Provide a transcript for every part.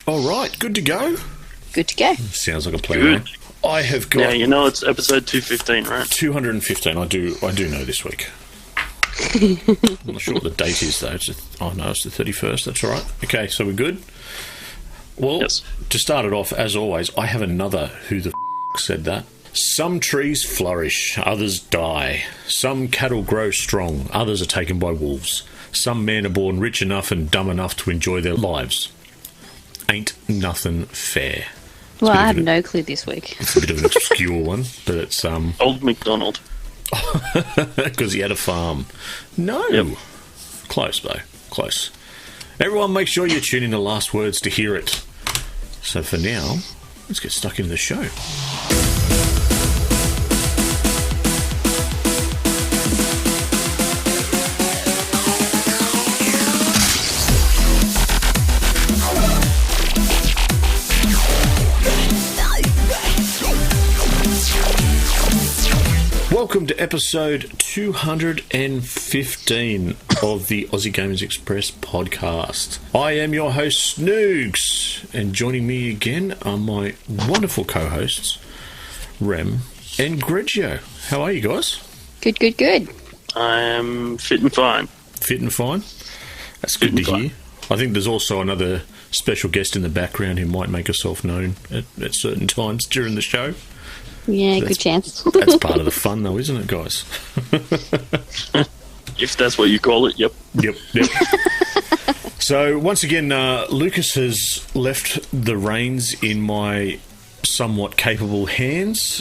All right, good to go. Good to go. Sounds like a plan. Good. I have got Yeah, you know it's episode 215, right? 215. I do know this week. I'm not sure what the date is though. It's the 31st. That's all right. Okay, so we're good. Well, Yes. to start it off, as always, I have another Who the Said That. Some trees flourish, others die. Some cattle grow strong, others are taken by wolves. Some men are born rich enough and dumb enough to enjoy their lives. Ain't nothing fair. Well, I have bit of no clue this week. It's a bit of an obscure one, but it's Old MacDonald. because he had a farm. No. Yep. Close, though. Close. Everyone, make sure you tune in to Last Words to hear it. So for now, let's get stuck into the show. Welcome to episode 215 of the Aussie Gamers Express podcast. I am your host, Snoogs, and joining me again are my wonderful co-hosts, Rem and Greggio. How are you guys? Good, good, good. I am fit and fine. Fit and fine? That's good to Fit and hear. I think there's also another special guest in the background who might make herself known at certain times during the show. Yeah, That's- good chance. That's part of the fun, though, isn't it, guys? If that's what you call it, yep. Yep. So, once again, Lucas has left the reins in my somewhat capable hands.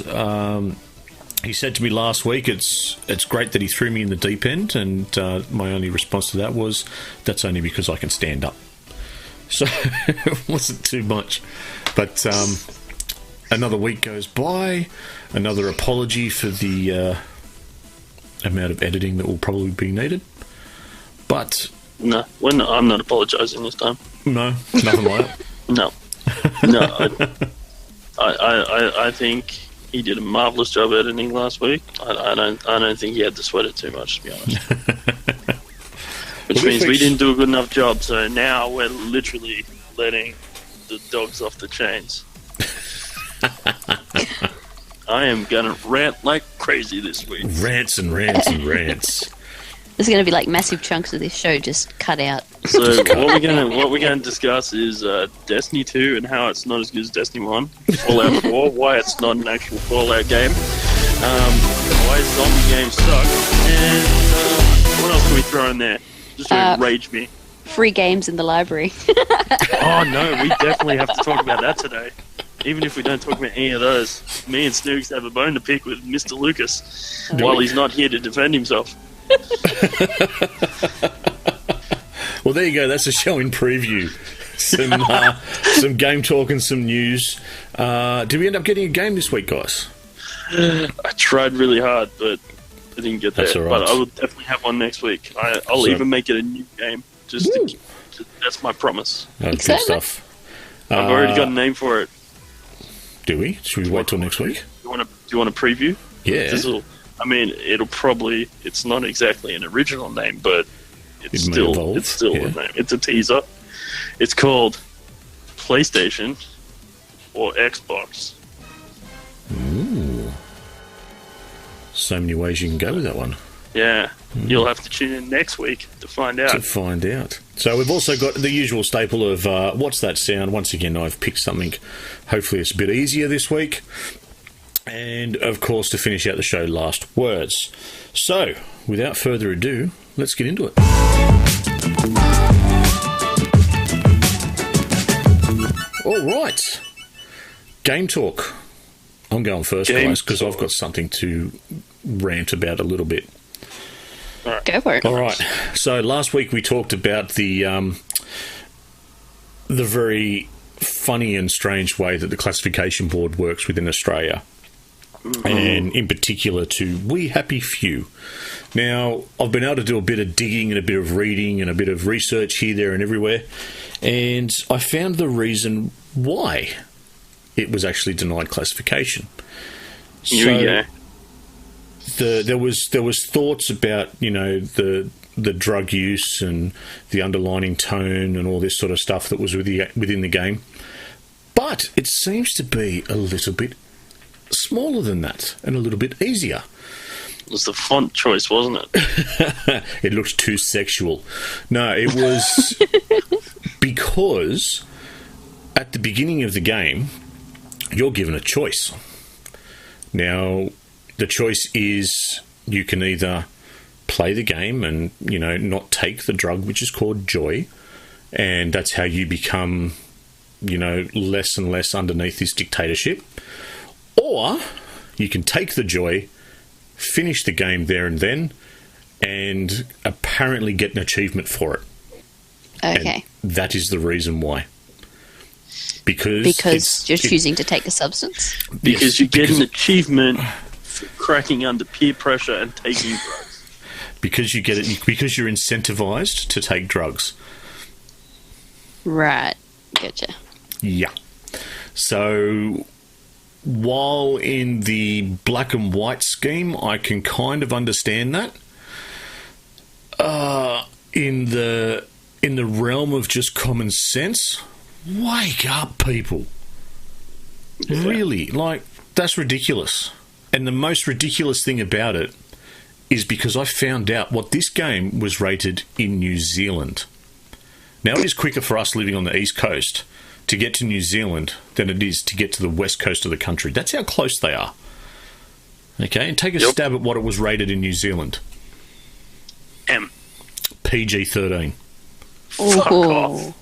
He said to me last week, it's great that he threw me in the deep end, and my only response to that was, that's only because I can stand up. So, it wasn't too much. But another week goes by, another apology for the amount of editing that will probably be needed. But No, I'm not apologising this time. no, nothing like that. No. I think he did a marvellous job editing last week. I don't think he had to sweat it too much, to be honest. Which Well, means we week's- didn't do a good enough job, so now we're literally letting the dogs off the chains. I am gonna rant like crazy this week. Rants and rants and rants. There's going to be like massive chunks of this show just cut out. So what we're gonna discuss is Destiny 2 and how it's not as good as Destiny 1. Fallout 4, why it's not an actual Fallout game. Why zombie games suck. And what else can we throw in there? Just to enrage me. Free games in the library. Oh no, we definitely have to talk about that today. Even if we don't talk about any of those, me and Snooks have a bone to pick with Mr. Lucas while he's not here to defend himself. Well, there you go. That's a show in preview. Some game talk and some news. Did we end up getting a game this week, guys? I tried really hard, but I didn't get there. That's all right. But I will definitely have one next week. I'll So- even make it a new game. That's my promise. Oh, good Excitement. stuff. I've already got a name for it. Do we? Should we wait till next week? Do you want a preview? Yeah. It's not exactly an original name, but it's It may still evolve, yeah. a name. It's a teaser. It's called PlayStation or Xbox. Ooh. So many ways you can go with that one. Yeah, you'll have to tune in next week to find To out. find out. So we've also got the usual staple of what's that sound? Once again, I've picked something. Hopefully it's a bit easier this week. And, of course, to finish out the show, last words. So, without further ado, let's get into it. All right. Game talk. I'm going first, Game guys, because I've talk. got something to rant about a little bit. Go for it. All right. So last week we talked about the very funny and strange way that the classification board works within Australia, and in particular to We Happy Few. Now, I've been able to do a bit of digging and a bit of reading and a bit of research here, there, and everywhere, and I found the reason why it was actually denied classification. Here we go. there was thoughts about, you know, the drug use and the underlining tone and all this sort of stuff that was within the game. But it seems to be a little bit smaller than that and a little bit easier. It was the font choice, wasn't it? It looked too sexual. No, it was because at the beginning of the game, you're given a choice. Now, the choice is you can either play the game and, you know, not take the drug, which is called joy, and that's how you become, you know, less and less underneath this dictatorship, or you can take the joy, finish the game there and then, and apparently get an achievement for it. Okay. And that is the reason why. Because you're choosing to take a substance? Because you get an achievement for cracking under peer pressure and taking drugs. Because you get it, because you're incentivized to take drugs. Right. Gotcha. Yeah. So while in the black and white scheme, I can kind of understand that. In the realm of just common sense, wake up, people. Yeah. Really, like, that's ridiculous. And the most ridiculous thing about it is because I found out what this game was rated in New Zealand. Now, it is quicker for us living on the East Coast to get to New Zealand than it is to get to the West Coast of the country. That's how close they are. Okay, and take a stab at what it was rated in New Zealand. M. PG-13. Fuck off.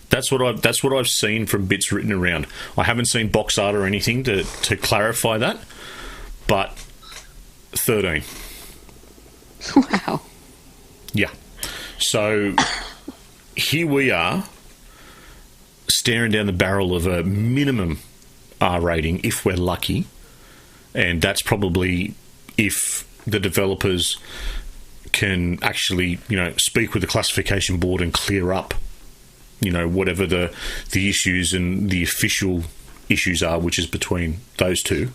That's what I've seen from bits written around. I haven't seen box art or anything to clarify that, but 13. Wow. Yeah. So here we are, staring down the barrel of a minimum R rating if we're lucky, and that's probably if the developers can actually, you know, speak with the classification board and clear up, you know, whatever the issues and the official issues are, which is between those two.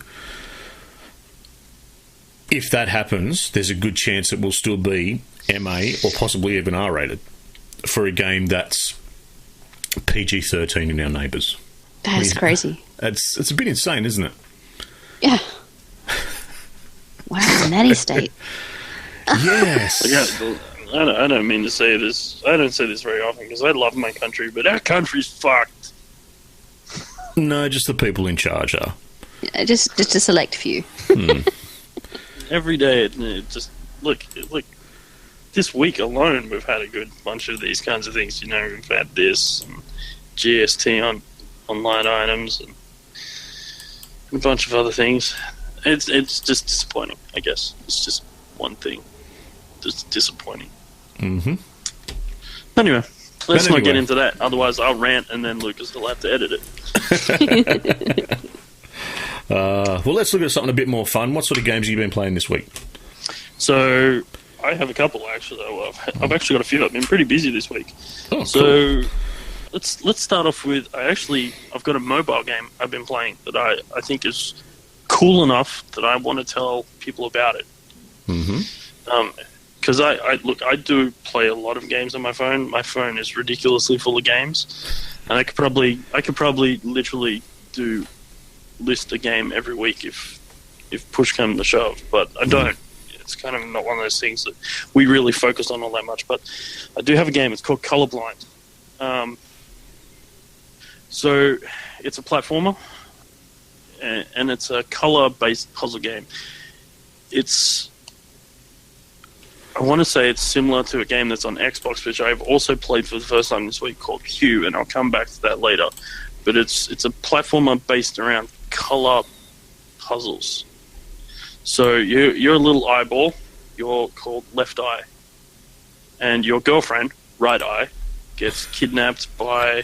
If that happens, there's a good chance it will still be MA or possibly even R-rated for a game that's PG-13 in our neighbours. That's crazy. It's a bit insane, isn't it? Yeah. Wow, natty state. Yes. Yeah, I don't mean to say this. I don't say this very often because I love my country, but our country's fucked. No, just the people in charge are. Yeah, just a select few. Every day, it just look. This week alone, we've had a good bunch of these kinds of things. You know, we've had this and GST on online items and a bunch of other things. It's just disappointing. I guess it's just one thing. Just disappointing. Mm-hmm. Anyway, let's not get into that. Otherwise, I'll rant and then Lucas will have to edit it. Well, let's look at something a bit more fun. What sort of games have you been playing this week? So, I have a couple actually. I've actually got a few. I've been pretty busy this week. Oh, so, cool. let's start off with. I've got a mobile game I've been playing that I think is cool enough that I want to tell people about it. Mm-hmm. Because I do play a lot of games on my phone. My phone is ridiculously full of games, and I could probably literally list a game every week if push comes to shove. But I don't. It's kind of not one of those things that we really focus on all that much. But I do have a game. It's called Colorblind. So it's a platformer, and it's a color-based puzzle game. I want to say it's similar to a game that's on Xbox, which I've also played for the first time this week, called Q, and I'll come back to that later. But it's a platformer based around color puzzles. So you're a little eyeball. You're called Left Eye, and your girlfriend, Right Eye, gets kidnapped by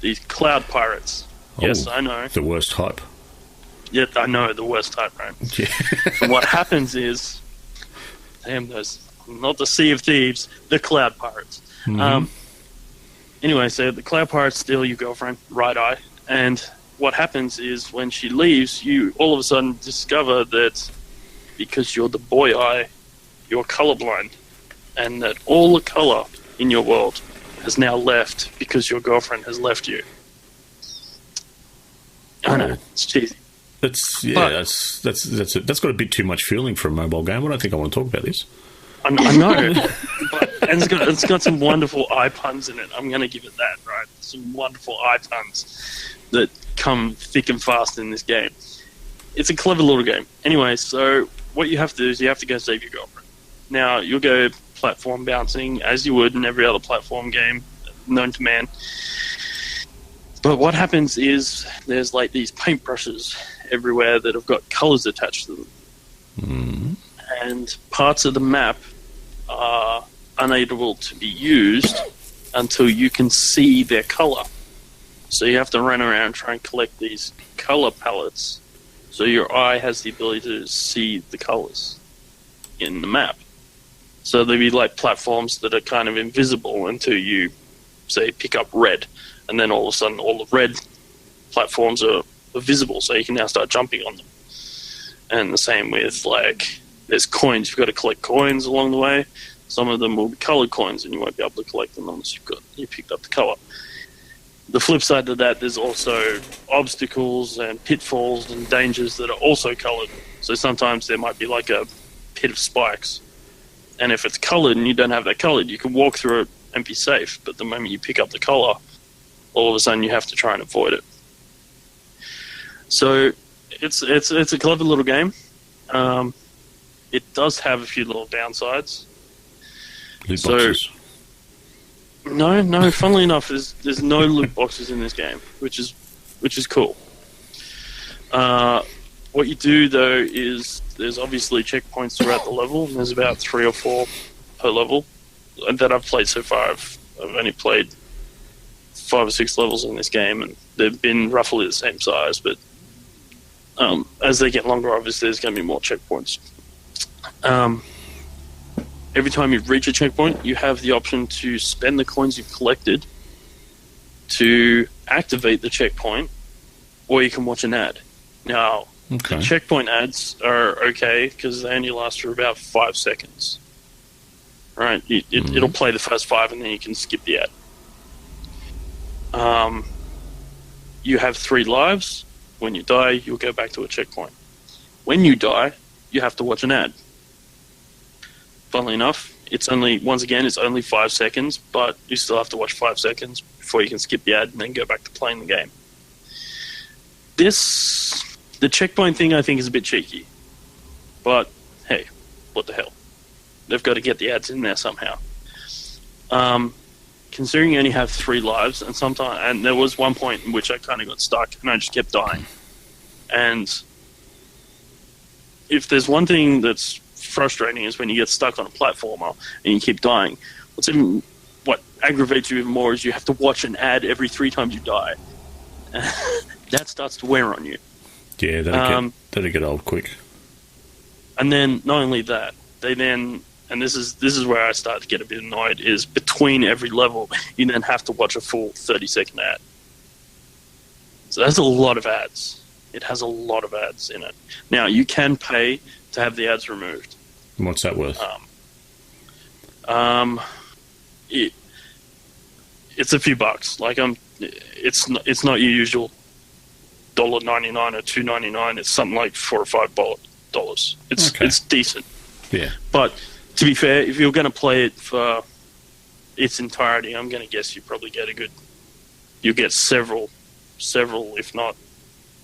these cloud pirates. Yes, I know. The worst type. Yeah, I know, the worst type, right? Yeah. And what happens is, damn, those, not the Sea of Thieves, the Cloud Pirates. Mm-hmm. Anyway, so the Cloud Pirates steal your girlfriend, Right Eye, and what happens is when she leaves, you all of a sudden discover that because you're the boy eye, you're colorblind, and that all the color in your world has now left because your girlfriend has left you. I know, it's cheesy. That's got a bit too much feeling for a mobile game. I don't think I want to talk about this. I know, and it's got some wonderful eye puns in it. I'm going to give it that, right? Some wonderful eye puns that come thick and fast in this game. It's a clever little game. Anyway, so what you have to do is you have to go save your girlfriend. Now, you'll go platform bouncing as you would in every other platform game known to man. But what happens is there's like these paintbrushes everywhere that have got colors attached to them. Mm. And parts of the map are unable to be used until you can see their color. So you have to run around and try and collect these color palettes so your eye has the ability to see the colors in the map. So there'll be like platforms that are kind of invisible until you, say, pick up red. And then all of a sudden all the red platforms are visible, so you can now start jumping on them. And the same with, like, there's coins. You've got to collect coins along the way. Some of them will be colored coins, and you won't be able to collect them unless you picked up the color. The flip side to that, there's also obstacles and pitfalls and dangers that are also colored. So sometimes there might be like a pit of spikes. And if it's colored and you don't have that colored, you can walk through it and be safe. But the moment you pick up the color, all of a sudden you have to try and avoid it. So it's a clever little game. It does have a few little downsides. Loot boxes. No. Funnily enough, there's no loot boxes in this game, which is cool. What you do though is there's obviously checkpoints throughout the level, and there's about 3 or 4 per level that I've played so far. I've only played 5 or 6 levels in this game, and they've been roughly the same size. But as they get longer, obviously there's going to be more checkpoints. Every time you reach a checkpoint, you have the option to spend the coins you've collected to activate the checkpoint, or you can watch an ad. Now, okay. The checkpoint ads are okay because they only last for about 5 seconds. Right? It'll play the first 5 and then you can skip the ad. You have 3 lives. When you die, you'll go back to a checkpoint. When you die, you have to watch an ad. Funnily enough, it's only 5 seconds, but you still have to watch 5 seconds before you can skip the ad and then go back to playing the game. The checkpoint thing I think is a bit cheeky, but hey, what the hell? They've got to get the ads in there somehow. Considering you only have 3 lives, and there was one point in which I kind of got stuck and I just kept dying. And if there's one thing that's frustrating is when you get stuck on a platformer and you keep dying. What aggravates you even more is you have to watch an ad every 3 times you die. That starts to wear on you. Yeah, that'll get old quick. And then not only that, and this is where I start to get a bit annoyed, is between every level you then have to watch a full 30-second ad. So that's a lot of ads. It has a lot of ads in it. Now, you can pay to have the ads removed. What's that worth? It's a few bucks. Like it's not your usual $1.99 or $2.99. It's something like $4 or $5. It's decent. Yeah. But to be fair, if you're going to play it for its entirety, I'm going to guess you probably you'll get several, if not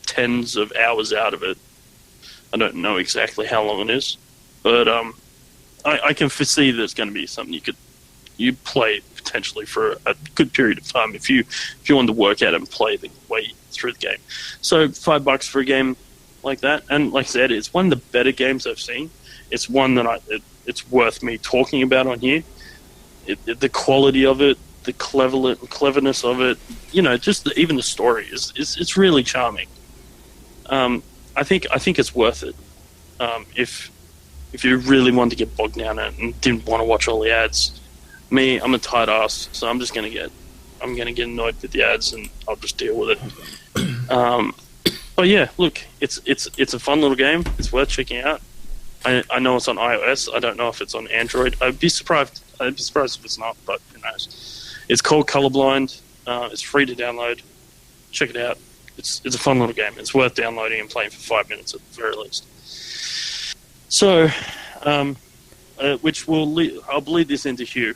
tens of hours out of it. I don't know exactly how long it is, but I can foresee that it's going to be something you play potentially for a good period of time if you want to work out and play the way through the game. So $5 for a game like that, and like I said, it's one of the better games I've seen. It's one that it's worth me talking about on here. The quality of it, the cleverness of it, even the story it's really charming. I think it's worth it. If you really want to get bogged down in it and didn't want to watch all the ads. I'm a tight ass, so I'm gonna get annoyed with the ads and I'll just deal with it. But yeah, look, it's a fun little game. It's worth checking out. I know it's on iOS. I don't know if it's on Android. I'd be surprised if it's not, but who knows? It's called Colorblind. It's free to download. Check it out. It's a fun little game. It's worth downloading and playing for 5 minutes at the very least. So, I'll bleed this into Hugh.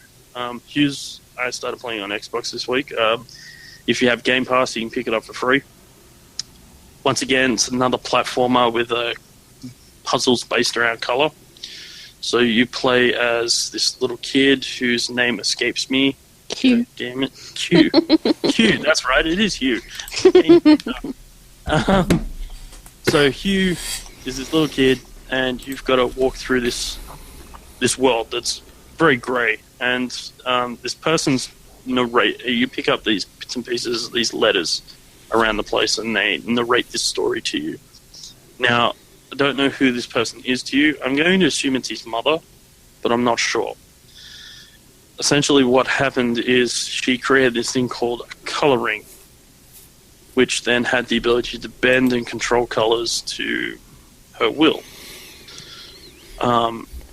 Hugh's, I started playing on Xbox this week. If you have Game Pass, you can pick it up for free. Once again, it's another platformer with puzzles based around color. So you play as this little kid whose name escapes me. Hugh. Damn it. Hugh. Hugh, that's right, it is Hugh. So Hugh is this little kid, and you've got to walk through this world that's very grey. And this person's you pick up these bits and pieces, these letters around the place, and they narrate this story to you. Now, I don't know who this person is to you. I'm going to assume it's his mother, but I'm not sure. Essentially what happened is she created this thing called a color ring, which then had the ability to bend and control colors to her will.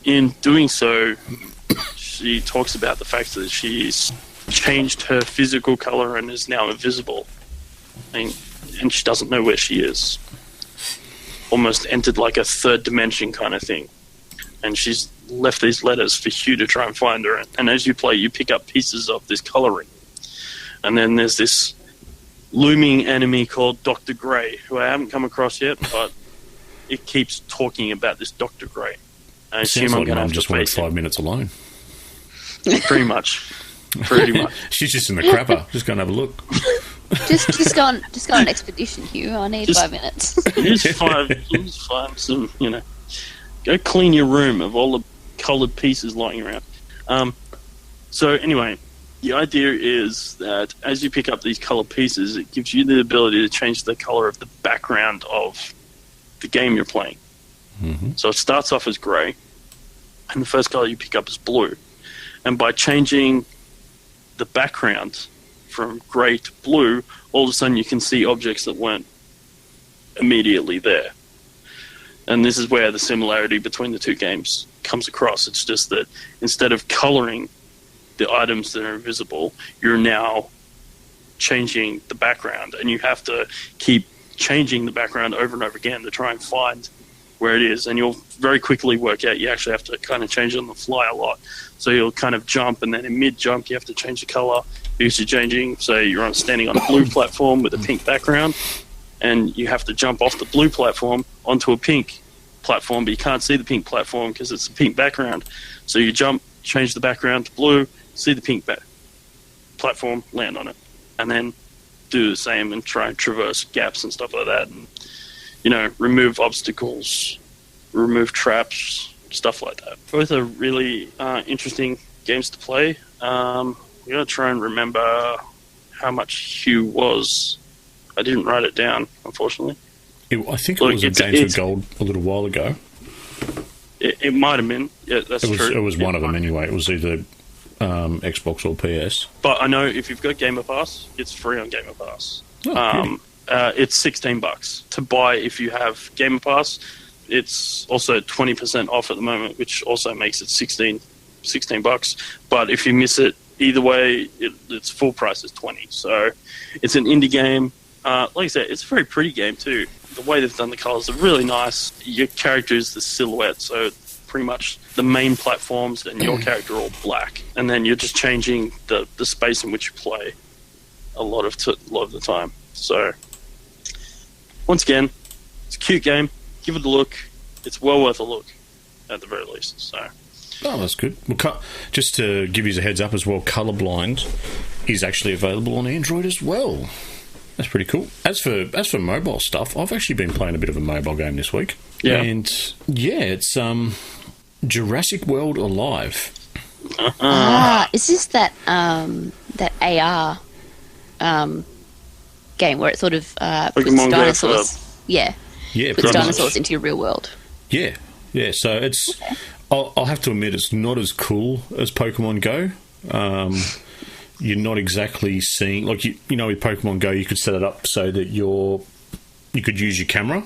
In doing so, she talks about the fact that she's changed her physical color and is now invisible. And she doesn't know where she is. Almost entered like a third dimension kind of thing. And she's left these letters for Hugh to try and find her. And as you play, you pick up pieces of this coloring. And then there's this looming enemy called Dr. Grey, who I haven't come across yet, but it keeps talking about this Dr. Grey. I assume I'm going to have just to wanted face 5 minutes alone. Pretty much. Pretty much. She's just in the crapper. Just go and have a look. Just go on an expedition, Hugh. I need 5 minutes. Just find some, go clean your room of all the coloured pieces lying around. So anyway, the idea is that as you pick up these coloured pieces, it gives you the ability to change the colour of the background of the game you're playing. Mm-hmm. So it starts off as grey, and the first colour you pick up is blue. And by changing the background from grey to blue, all of a sudden you can see objects that weren't immediately there. And this is where the similarity between the two games comes across. It's just that instead of colouring the items that are invisible, you're now changing the background, and you have to keep changing the background over and over again to try and find where it is. And you'll very quickly work out you actually have to kind of change it on the fly a lot. So you'll kind of jump, and then in mid-jump you have to change the colour because you're changing. So you're standing on a blue platform with a pink background, and you have to jump off the blue platform onto a pink platform, but you can't see the pink platform because it's a pink background. So you jump, change the background to blue, see the pink platform, land on it, and then do the same and try and traverse gaps and stuff like that, and remove obstacles, remove traps, stuff like that. Both are really interesting games to play. I'm going to try and remember how much Hugh was. I didn't write it down, unfortunately. I think it was a Games for Gold a little while ago. It might have been. Yeah, that's true. It was one of them anyway. It was either Xbox or PS. But I know if you've got Gamer Pass, it's free on Gamer Pass. Oh, it's $16 to buy if you have Gamer Pass. It's also 20% off at the moment, which also makes it $16. But if you miss it, either way, its full price is $20. So it's an indie game. Like I said, it's a very pretty game too. The way they've done the colors are really nice. Your character is the silhouette, so pretty much the main platforms and your character are all black, and then you're just changing the space in which you play a lot of the time. So once again, it's a cute game. Give it a look. It's well worth a look, at the very least. So. Oh, that's good. Well, just to give you a heads up as well, Colorblind is actually available on Android as well. That's pretty cool. As for mobile stuff, I've actually been playing a bit of a mobile game this week. Yeah. And it's Jurassic World Alive. Is this that AR game where it sort of puts dinosaurs? Yeah, puts dinosaurs into your real world. Yeah. So it's. Okay. I'll have to admit, it's not as cool as Pokemon Go. You're not exactly seeing, like, with Pokemon Go, you could set it up so that your you could use your camera.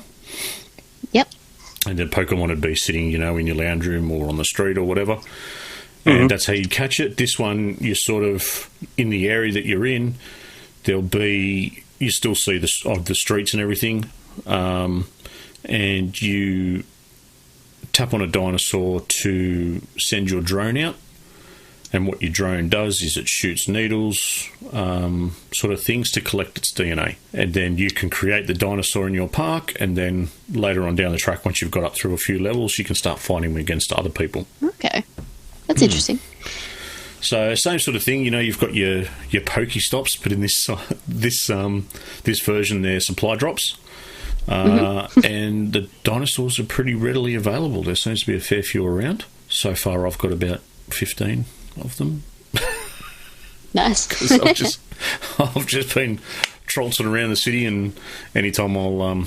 Yep. And then Pokemon would be sitting, in your lounge room or on the street or whatever. And that's how you catch it. This one, you're sort of in the area that you're in. You still see the streets and everything. And you tap on a dinosaur to send your drone out. And what your drone does is it shoots needles, sort of things, to collect its DNA. And then you can create the dinosaur in your park, and then later on down the track, once you've got up through a few levels, you can start fighting them against other people. Okay. That's interesting. So same sort of thing, you've got your Pokestops, but in this version they're supply drops. And the dinosaurs are pretty readily available. There seems to be a fair few around. So far I've got about 15 of them. Nice. Because I've just been trollsing around the city, and anytime I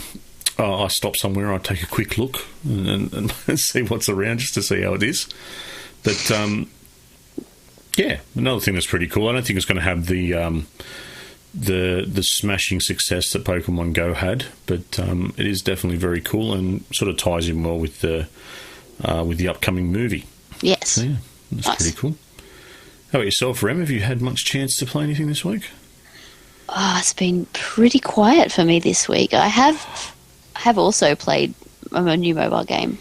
stop somewhere, I take a quick look and see what's around, just to see how it is. But another thing that's pretty cool. I don't think it's going to have the smashing success that Pokemon Go had, but it is definitely very cool and sort of ties in well with the upcoming movie. Yes. So, that's pretty cool. How about yourself, Rem? Have you had much chance to play anything this week? Oh, it's been pretty quiet for me this week. I have also played a new mobile game,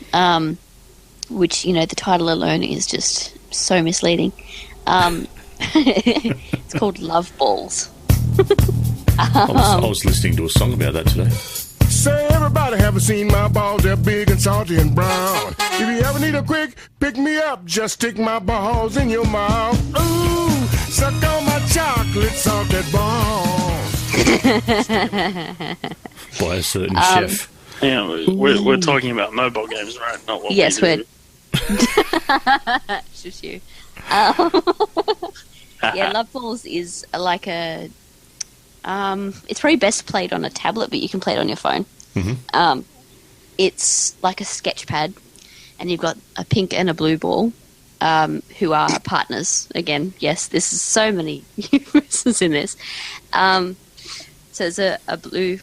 which, the title alone is just so misleading. It's called Love Balls. I was listening to a song about that today. Say, everybody haven't seen my balls, they're big and salty and brown. If you ever need a quick pick-me-up, just stick my balls in your mouth. Ooh, suck on my chocolate salted balls. By a certain chef. Yeah, we're talking about mobile games, right? Not what yes, we do. Just you. Love Balls is like a... it's probably best played on a tablet, but you can play it on your phone. Mm-hmm. It's like a sketch pad, and you've got a pink and a blue ball, who are partners. Again, yes, this is so many nuances in this. So there's a blue,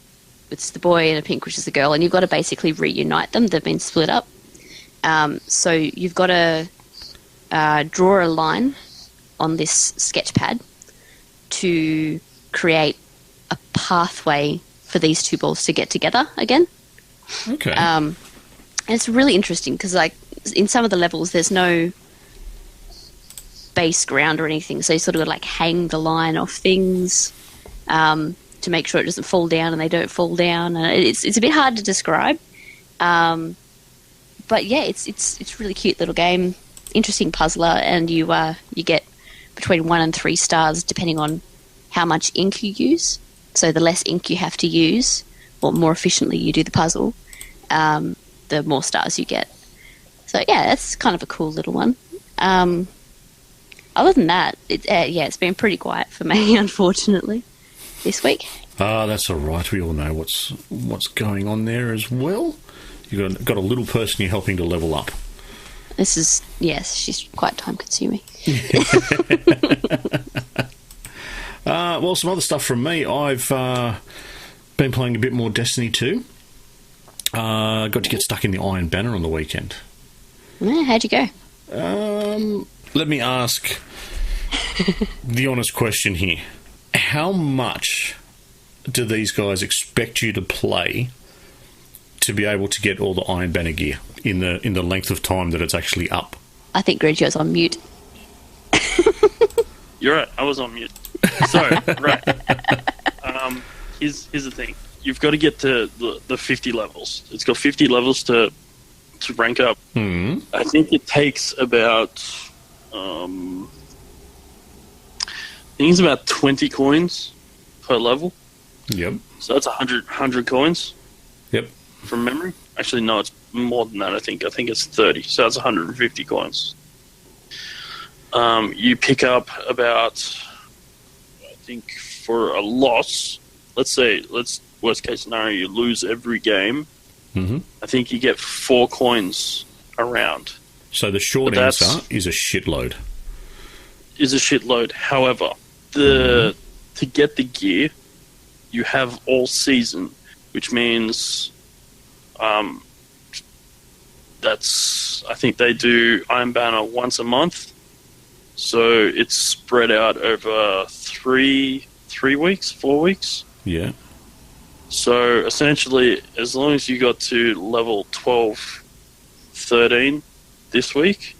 it's the boy, and a pink, which is the girl, and you've got to basically reunite them. They've been split up. So you've got to draw a line on this sketch pad to create a pathway for these two balls to get together again. Okay. And it's really interesting because, like, in some of the levels, there's no base ground or anything, so you sort of got to, like, hang the line off things to make sure it doesn't fall down and they don't fall down. And it's a bit hard to describe, but yeah, it's a really cute little game, interesting puzzler, and you get between 1 and 3 stars depending on how much ink you use. So the less ink you have to use, or more efficiently you do the puzzle, the more stars you get. So yeah, that's kind of a cool little one. Other than that, it's been pretty quiet for me, unfortunately, this week. That's all right. We all know what's going on there as well. You've got a little person you're helping to level up. She's quite time consuming. Well, some other stuff from me. I've been playing a bit more Destiny 2. Got to get stuck in the Iron Banner on the weekend. How'd you go? Let me ask the honest question here. How much do these guys expect you to play to be able to get all the Iron Banner gear in the length of time that it's actually up? I think Reggio's on mute. You're right. I was on mute. So, right. Here's the thing. You've got to get to the 50 levels. It's got 50 levels to rank up. Mm-hmm. I think it takes about... I think it's about 20 coins per level. Yep. So that's 100 coins. Yep. From memory. Actually, no, it's more than that, I think. I think it's 30. So that's 150 coins. You pick up about... I think for a loss, let's worst case scenario, you lose every game. Mm-hmm. I think you get 4 coins around. So the short answer is a shitload. However, to get the gear, you have all season which means I think they do Iron Banner once a month, so it's spread out over 3 weeks, 4 weeks. Yeah. So essentially, as long as you got to level 12, 13 this week,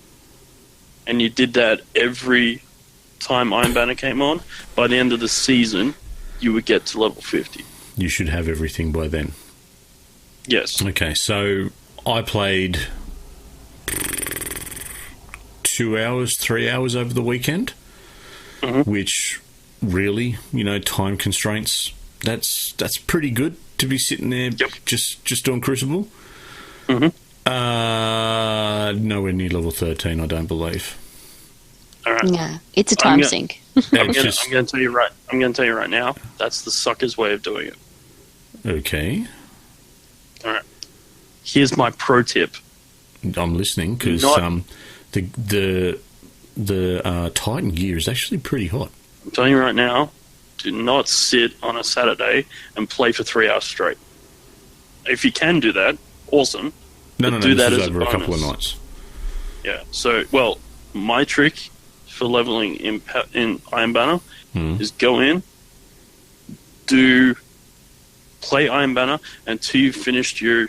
and you did that every time Iron Banner came on, by the end of the season, you would get to level 50. You should have everything by then. Yes. Okay, so I played 2 hours, 3 hours over the weekend, which really, time constraints, that's pretty good to be sitting there just doing Crucible. Nowhere near level 13, I don't believe. All right. Yeah, it's a time sink. I'm going to tell you right. I'm going to tell you right now. That's the sucker's way of doing it. Okay. All right. Here's my pro tip. I'm listening because the Titan gear is actually pretty hot. I'm telling you right now. Do not sit on a Saturday and play for 3 hours straight. If you can do that, awesome. No, do that this as is over a couple of nights. Yeah. So, my trick for leveling in Iron Banner is go in, play Iron Banner until you've finished your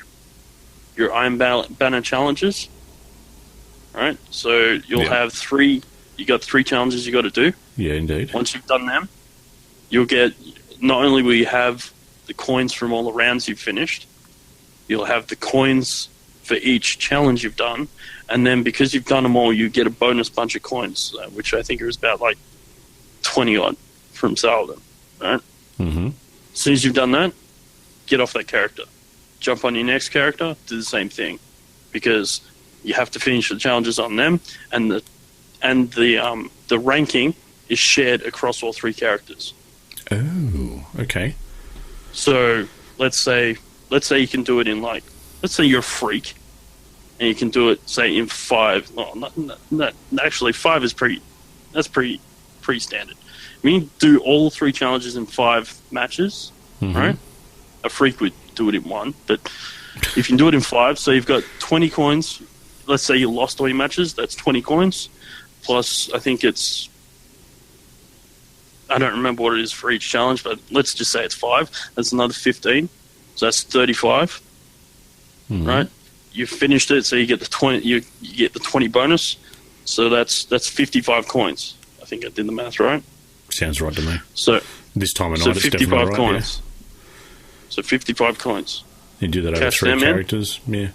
Iron Banner challenges. Right? So you'll have 3. You got 3 challenges you got to do. Yeah, indeed. Once you've done them, you'll get, not only will you have the coins from all the rounds you've finished, you'll have the coins for each challenge you've done, and then because you've done them all, you get a bonus bunch of coins, which I think is about 20 odd from Saladin. Right? Mm-hmm. As soon as you've done that, get off that character. Jump on your next character, do the same thing, because you have to finish the challenges on them, and the ranking is shared across all 3 characters. Oh, okay. So let's say you can do it in let's say you're a freak, and you can do it say in 5. Well, actually 5 is pretty standard. I mean, do all 3 challenges in 5 matches, right? A freak would do it in 1, but if you can do it in 5, so you've got 20 coins. Let's say you lost all your matches, that's 20 coins, plus I think I don't remember what it is for each challenge, but let's just say it's 5. That's another 15, so that's 35, right? You finished it, so you get the 20. You get the 20 bonus, so that's 55 coins. I think I did the math right. Sounds right to me. So this time of so night, it's 55 definitely right. coins. Yeah. So 55 coins. You do that over Cash 3 them in. characters, yeah.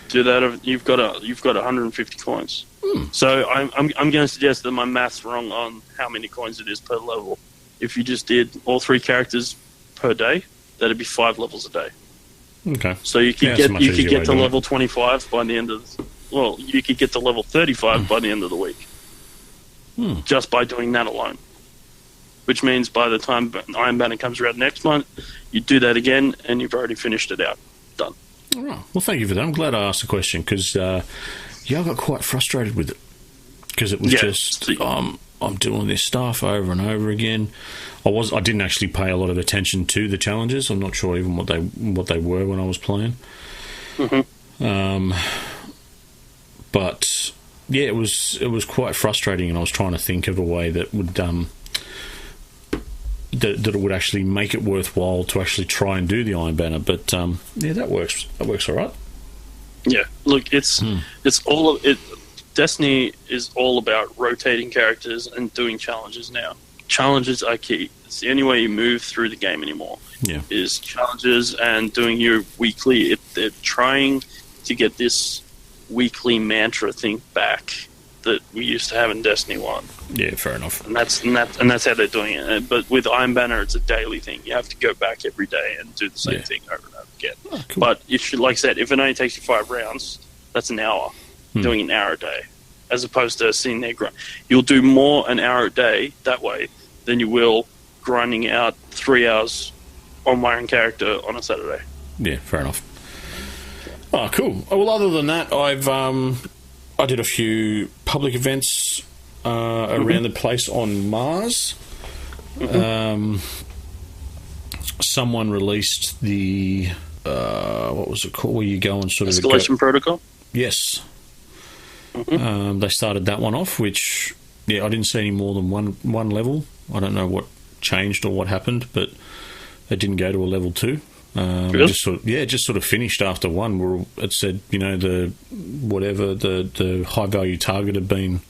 Do that. You've got 150 coins. So I'm going to suggest that my math's wrong on how many coins it is per level. If you just did all 3 characters per day, that'd be 5 levels a day. Okay. So you could get to level 25 by the end of you could get to level 35 by the end of the week. Just by doing that alone. Which means by the time Iron Banner comes around next month, you do that again and you've already finished it out. Done. All right. Well, thank you for that. I'm glad I asked the question because I got quite frustrated with it because it was just I'm doing this stuff over and over again. I didn't actually pay a lot of attention to the challenges. I'm not sure even what they were when I was playing. But yeah, it was quite frustrating, and I was trying to think of a way that would that it would actually make it worthwhile to actually try and do the Iron Banner. But yeah, that works. That works all right. Yeah, look, it's all of it. Destiny is all about rotating characters and doing challenges now. Challenges are key. It's the only way you move through the game anymore. Yeah, is challenges and doing your weekly. They're trying to get this weekly mantra thing back that we used to have in Destiny 1. Yeah, fair enough. And that's how they're doing it. But with Iron Banner, it's a daily thing. You have to go back every day and do the same thing over and over again. Oh, cool. But like I said, if it only takes you 5 rounds, that's an hour. Doing an hour a day, as opposed to sitting there grind. You'll do more an hour a day that way than you will grinding out 3 hours on my own character on a Saturday. Yeah, fair enough. Oh, cool. Well, other than that, I did a few public events around the place on Mars. someone released the what was it called? Where you go and sort of Escalation protocol. Yes. They started that one off, which I didn't see any more than one level. I don't know what changed or what happened, but they didn't go to a level 2. Really? Just sort of finished after one, where it said the high value target had been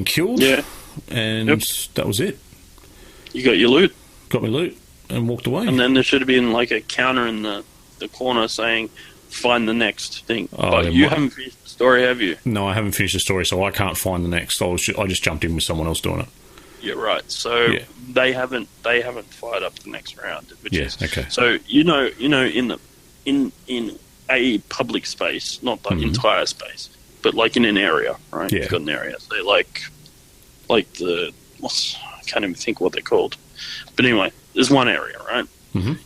killed. Yeah, and that was it. you got your loot, Got my loot and walked away. and then there should have been like a counter in the corner saying, "Find the next thing." Oh, But there you might- haven't finished the story, have you? No, I haven't finished the story, so I can't find the next. I just jumped in with someone else doing it. Yeah, right. So Yeah. they haven't fired up the next round. Which Yeah, is, okay. So in a public space, not the entire space, but like in an area, right? Yeah. You've got an area. So like I can't even think what they're called. But anyway, there's one area, right? Mhm.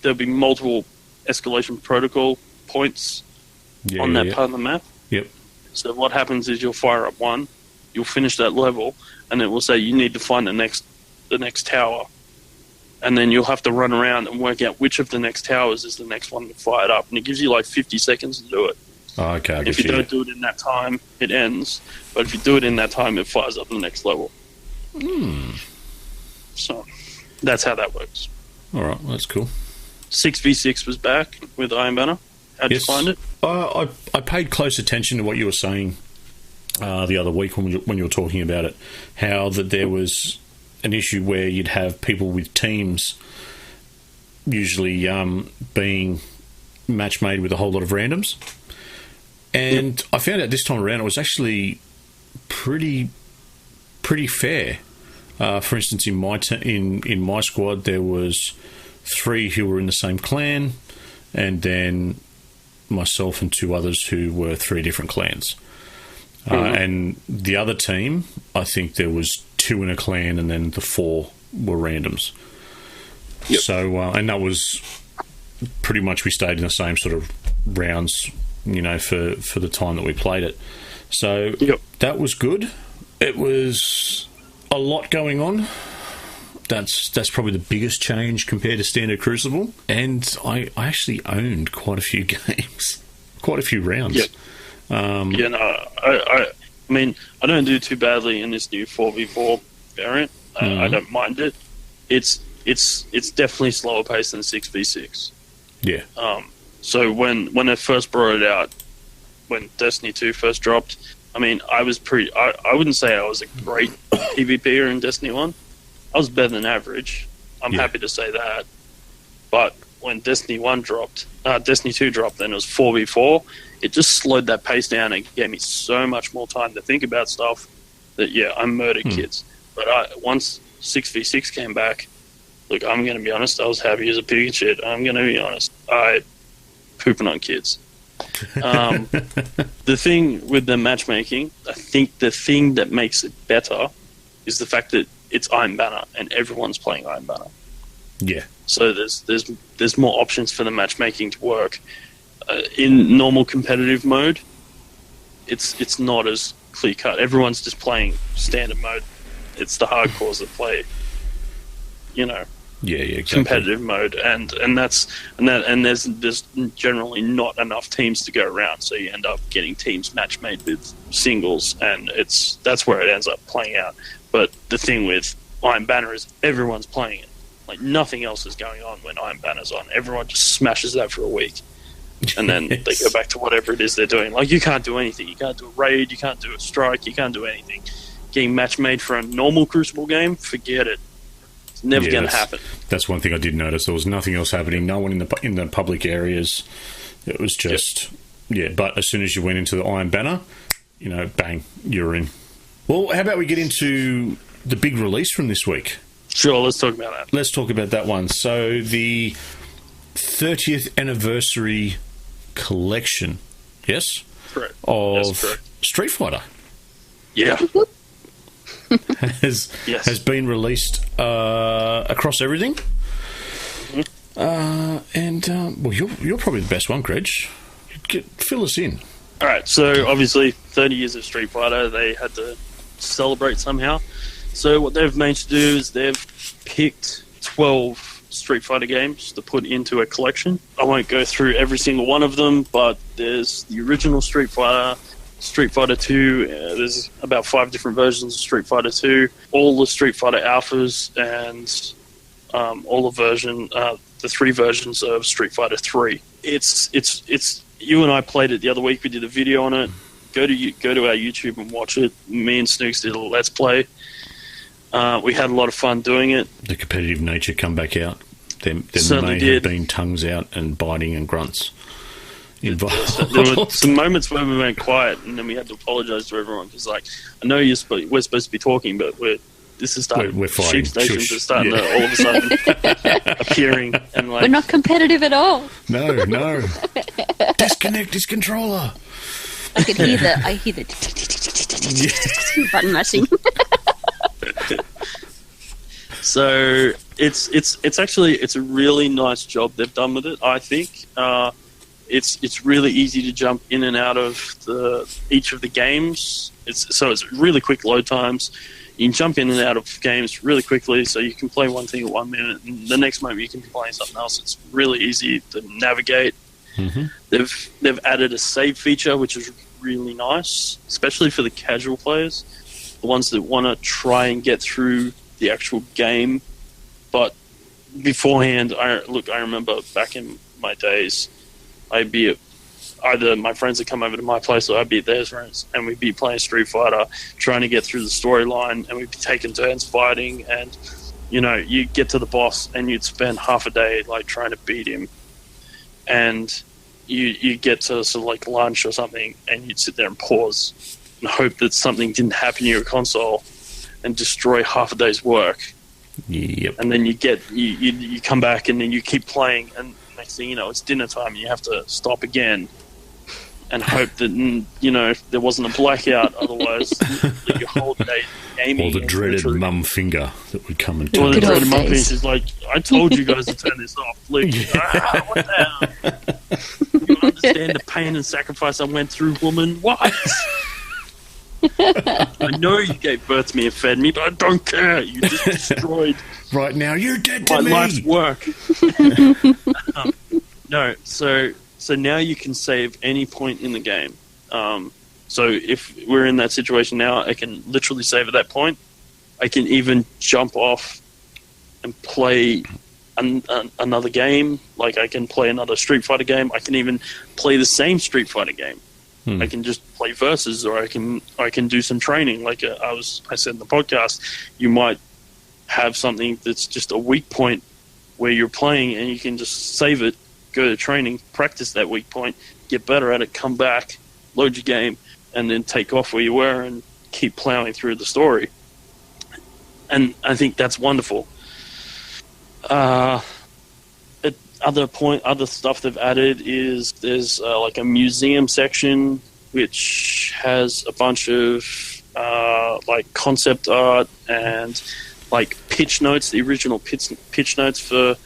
There'll be multiple escalation protocol points Yeah, on that yeah. part of the map. Yep. So what happens is you'll fire up one, you'll finish that level, and it will say you need to find the next tower, and then you'll have to run around and work out which of the next towers is the next one to fire it up, and it gives you like 50 seconds to do it. Oh, okay, I If get you you. don't do it in that time, it ends. But if you do it in that time, it fires up the next level. So that's how that works. All right, well, that's cool. 6v6 was back with Iron Banner. How'd you find it? I paid close attention to what you were saying the other week when you were talking about it, how that there was an issue where you'd have people with teams usually being match made with a whole lot of randoms. And I found out this time around it was actually pretty fair. For instance, in my squad, there was 3 who were in the same clan, and then myself and 2 others who were 3 different clans. And the other team, I think there was 2 in a clan, and then the 4 were randoms. Yep. So, and that was pretty much, we stayed in the same sort of rounds, for the time that we played it. So that was good. It was a lot going on. That's probably the biggest change compared to Standard Crucible. And I actually owned quite a few games, quite a few rounds. Yep. I mean, I don't do too badly in this new 4v4 variant. I don't mind it. It's definitely slower paced than 6v6. Yeah. So when I first brought it out, when Destiny 2 first dropped, I mean, I wouldn't say I was a great PvPer in Destiny 1. I was better than average. I'm happy to say that. But when Destiny 2 dropped, then it was 4v4. It just slowed that pace down and gave me so much more time to think about stuff that, I murdered kids. But once 6v6 came back, look, I'm going to be honest, I was happy as a pig in shit. I'm going to be honest. I pooping on kids. The thing with the matchmaking, I think the thing that makes it better is the fact that it's Iron Banner and everyone's playing Iron Banner. Yeah. So there's more options for the matchmaking to work. In normal competitive mode, it's not as clear cut. Everyone's just playing standard mode. It's the hardcores that play, Yeah, exactly. competitive mode, and there's generally not enough teams to go around, so you end up getting teams match made with singles, and that's where it ends up playing out. But the thing with Iron Banner is everyone's playing it. Like, nothing else is going on when Iron Banner's on. Everyone just smashes that for a week, and then they go back to whatever it is they're doing. Like, you can't do anything. You can't do a raid. You can't do a strike. You can't do anything. Getting match made for a normal Crucible game, forget it. It's never going to happen. That's one thing I did notice. There was nothing else happening. No one in the public areas. It was just But as soon as you went into the Iron Banner, bang, you're in. Well, how about we get into the big release from this week? Sure, let's talk about that. Let's talk about that one. So the 30th anniversary collection, yes, Correct. of That's correct. Street Fighter Yeah. has been released across everything. Well, you're probably the best one, Greg. Fill us in. All right, so obviously 30 years of Street Fighter, they had to celebrate somehow. So what they've managed to do is they've picked 12 Street Fighter games to put into a collection. I won't go through every single one of them, but there's the original Street Fighter, Street Fighter 2, there's about 5 different versions of Street Fighter 2, all the Street Fighter Alphas, and all the 3 versions of Street Fighter 3. It's you and I played it the other week. We did a video on it. Go to our YouTube and watch it. Me and Snooks did a Let's Play. We had a lot of fun doing it. The competitive nature come back out. There Certainly may have did. been tongues out and biting and grunts involved. There were some moments where we went quiet, and then we had to apologise to everyone because, like, I know we're supposed to be talking, but this is starting. We're fighting. Sheep stations Shush. are starting Yeah. to all of a sudden appearing, and like We're not competitive at all. No. Disconnect this controller. I hear the button mashing. So it's actually a really nice job they've done with it. I think it's really easy to jump in and out of each of the games. It's really quick load times. You can jump in and out of games really quickly, so you can play one thing at 1 minute, and the next moment you can be playing something else. It's really easy to navigate. Mm-hmm. They've added a save feature, which is really nice, especially for the casual players, the ones that want to try and get through the actual game. But beforehand, I remember back in my days, I'd be either my friends would come over to my place or I'd be at theirs, friends, and we'd be playing Street Fighter, trying to get through the storyline, and we'd be taking turns fighting, and you get to the boss and you'd spend half a day like trying to beat him, and you get to sort of like lunch or something, and you'd sit there and pause and hope that something didn't happen to your console and destroy half a day's work. Yep. And then you come back and then you keep playing, and next thing you know, it's dinner time and you have to stop again and hope that there wasn't a blackout, otherwise your whole day gaming. Or the dreaded mum finger that would come and Or turn the Good old dreaded mum days. finger is like, I told you guys to turn this off. Like, what the hell? You understand the pain and sacrifice I went through, woman? What? I know you gave birth to me and fed me, but I don't care. You just destroyed Right now, you're dead my to me. life's work. No, so now you can save any point in the game. So if we're in that situation now, I can literally save at that point. I can even jump off and play another game. Like, I can play another Street Fighter game. I can even play the same Street Fighter game. I can just play versus, or I can do some training. Like I said in the podcast, you might have something that's just a weak point where you're playing, and you can just save it, go to training, practice that weak point, get better at it, come back, load your game, and then take off where you were and keep plowing through the story. And I think that's wonderful. Other stuff they've added is there's like a museum section which has a bunch of like concept art and like pitch notes, the original pitch notes for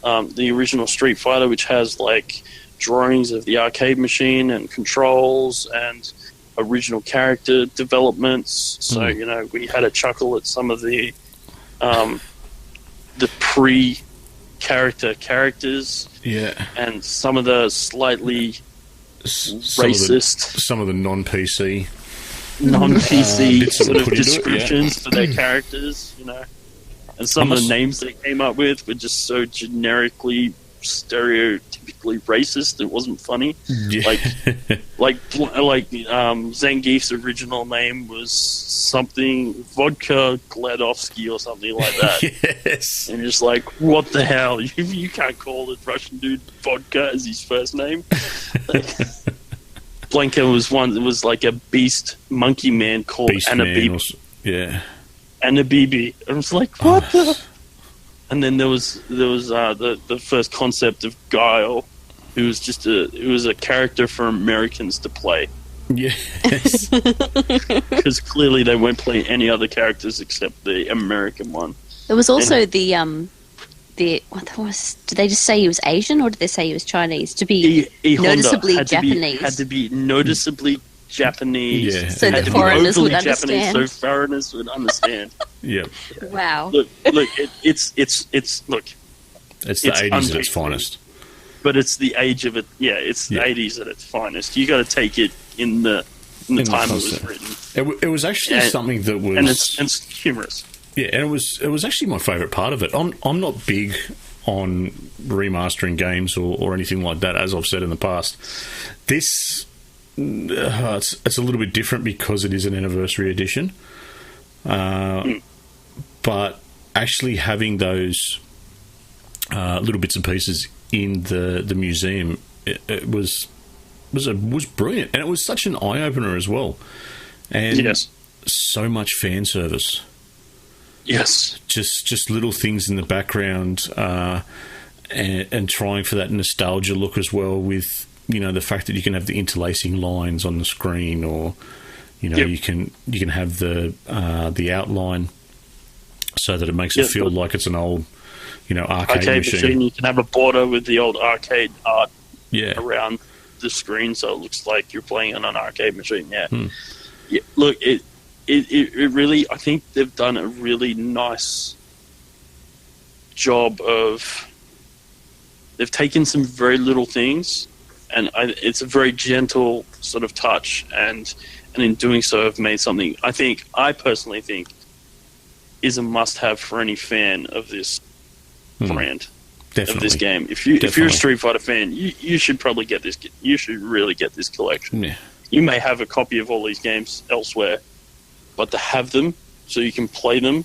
the original Street Fighter, which has like drawings of the arcade machine and controls and original character developments. So we had a chuckle at some of the characters, Yeah. and some of the slightly racist, Some of the non-PC. non-PC bits that sort were of put into it, descriptions for their characters, and some of the names they came up with were just so generically, stereotypically racist. It wasn't funny. Yeah. Like Zangief's original name was something Vodka Gladovsky or something like that. Yes. And just like, what the hell? You can't call the Russian dude Vodka as his first name. Blanka was one that was like a beast monkey man called Anabibi. Yeah. Anabibi. I was like, what the? And then there was the first concept of Guile, who was just a character for Americans to play. Yes. Because clearly they won't play any other characters except the American one. There was also what was? Did they just say he was Asian, or did they say he was Chinese? To be E Honda noticeably had Japanese. had to be noticeably Japanese. Yeah. So had that to be foreigners would overly Japanese, understand. so foreigners would understand. Yeah. Wow. Look, it's look, It's the It's 80s at its unbeatable. finest. but it's the age of it. Yeah, it's the Yeah. 80s at its finest. You got to take it in the time it was concept. written, It was actually And- something that was... and it's humorous. Yeah, and it was actually my favourite part of it. I'm not big on remastering games or anything like that, as I've said in the past. This it's a little bit different because it is an anniversary edition. But actually having those little bits and pieces in the museum, it was brilliant, and it was such an eye opener as well. And Yes. so much fan service. Yes. Just little things in the background, and trying for that nostalgia look as well, with the fact that you can have the interlacing lines on the screen, or Yep. you can have the outline so that it makes it Yep. feel like it's an old arcade Arcade machine. You can have a border with the old arcade art Yeah, around the screen, so it looks like you're playing on an arcade machine. Yeah. Hmm. Yeah. Look, it really. I think they've done a really nice job of. They've taken some very little things, and it's a very gentle sort of touch, and in doing so, have made something. I personally think, is a must-have for any fan of this brand. definitely. Of this game. If you're Definitely. a Street Fighter fan, you should probably get this. You should really get this collection. Yeah, You may have a copy of all these games elsewhere, but to have them so you can play them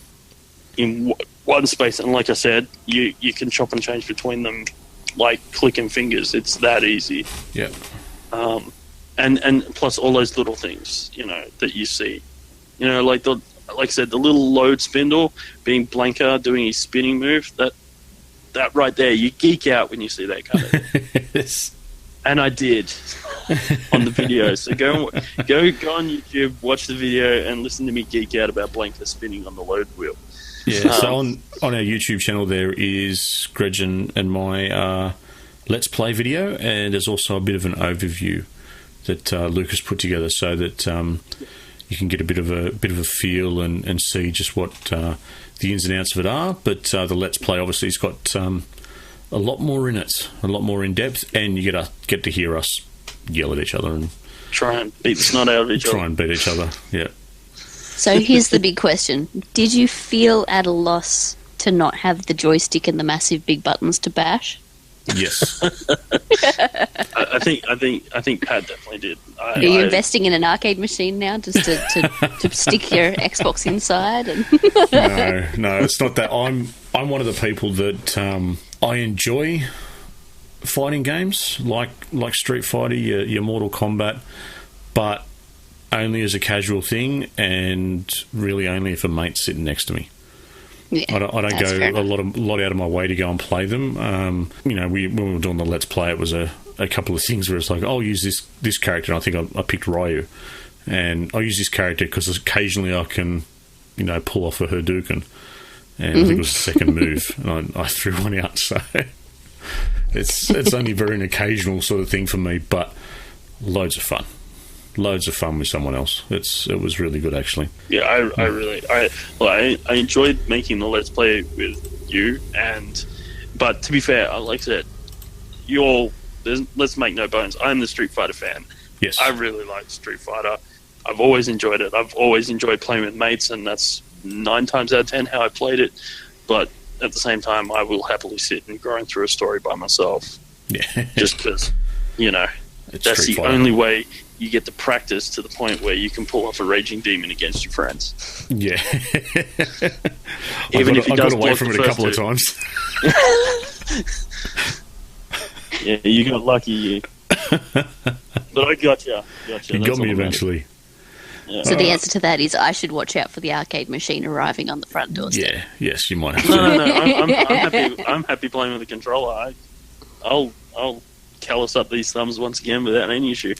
in one space, and like I said, you can chop and change between them like clicking fingers. It's that easy. yeah, And plus all those little things, that you see, like I said, the little load spindle being Blanca doing his spinning move. That right there, you geek out when you see that kind of. And I did on the video. So go on YouTube, watch the video, and listen to me geek out about Blanca spinning on the load wheel. yeah. So on our YouTube channel there is Gretchen and my Let's Play video, and there's also a bit of an overview that Lucas put together, so that you can get a bit of a feel and see just what the ins and outs of it are. But the Let's Play obviously has got a lot more in it, a lot more in depth, and you get to hear us yell at each other and Try and beat the snot out of each try other. and beat each other. Yeah. So here's the big question. Did you feel at a loss to not have the joystick and the massive big buttons to bash? Yes. I think Pat definitely did. Are you investing in an arcade machine now just to stick your Xbox inside? And No, it's not that. I'm one of the people that I enjoy fighting games like Street Fighter, your Mortal Kombat, but only as a casual thing, and really only if a mate's sitting next to me. yeah, I don't that's fair go a enough. lot out of my way to go and play them. When we were doing the Let's Play, it was a couple of things where it's like, I'll use this character, and I think I picked Ryu, and I'll use this character because occasionally I can, pull off a Hadouken, and I think it was the second move, and I threw one out. So it's only very an occasional sort of thing for me, but loads of fun with someone else. It was really good, actually. Yeah, I really enjoyed making the Let's Play with you, but to be fair, like I said, let's make no bones, I'm the Street Fighter fan. Yes. I really like Street Fighter. I've always enjoyed it. I've always enjoyed playing with mates, and that's 9 times out of 10 how I played it. But at the same time, I will happily sit and grind through a story by myself, Yeah. just because, It's that's Street the Fighter. only way you get the practice to the point where you can pull off a raging demon against your friends. Yeah. Even if he I does got away block from the it a first couple of two. times. Yeah, you got lucky, you. But I gotcha. He That's got me all that matters. eventually. Yeah. So the answer to that is I should watch out for the arcade machine arriving on the front doorstep. Yeah. Yes, you might have to. No. I'm happy playing with the controller. I'll callus up these thumbs once again without any issue.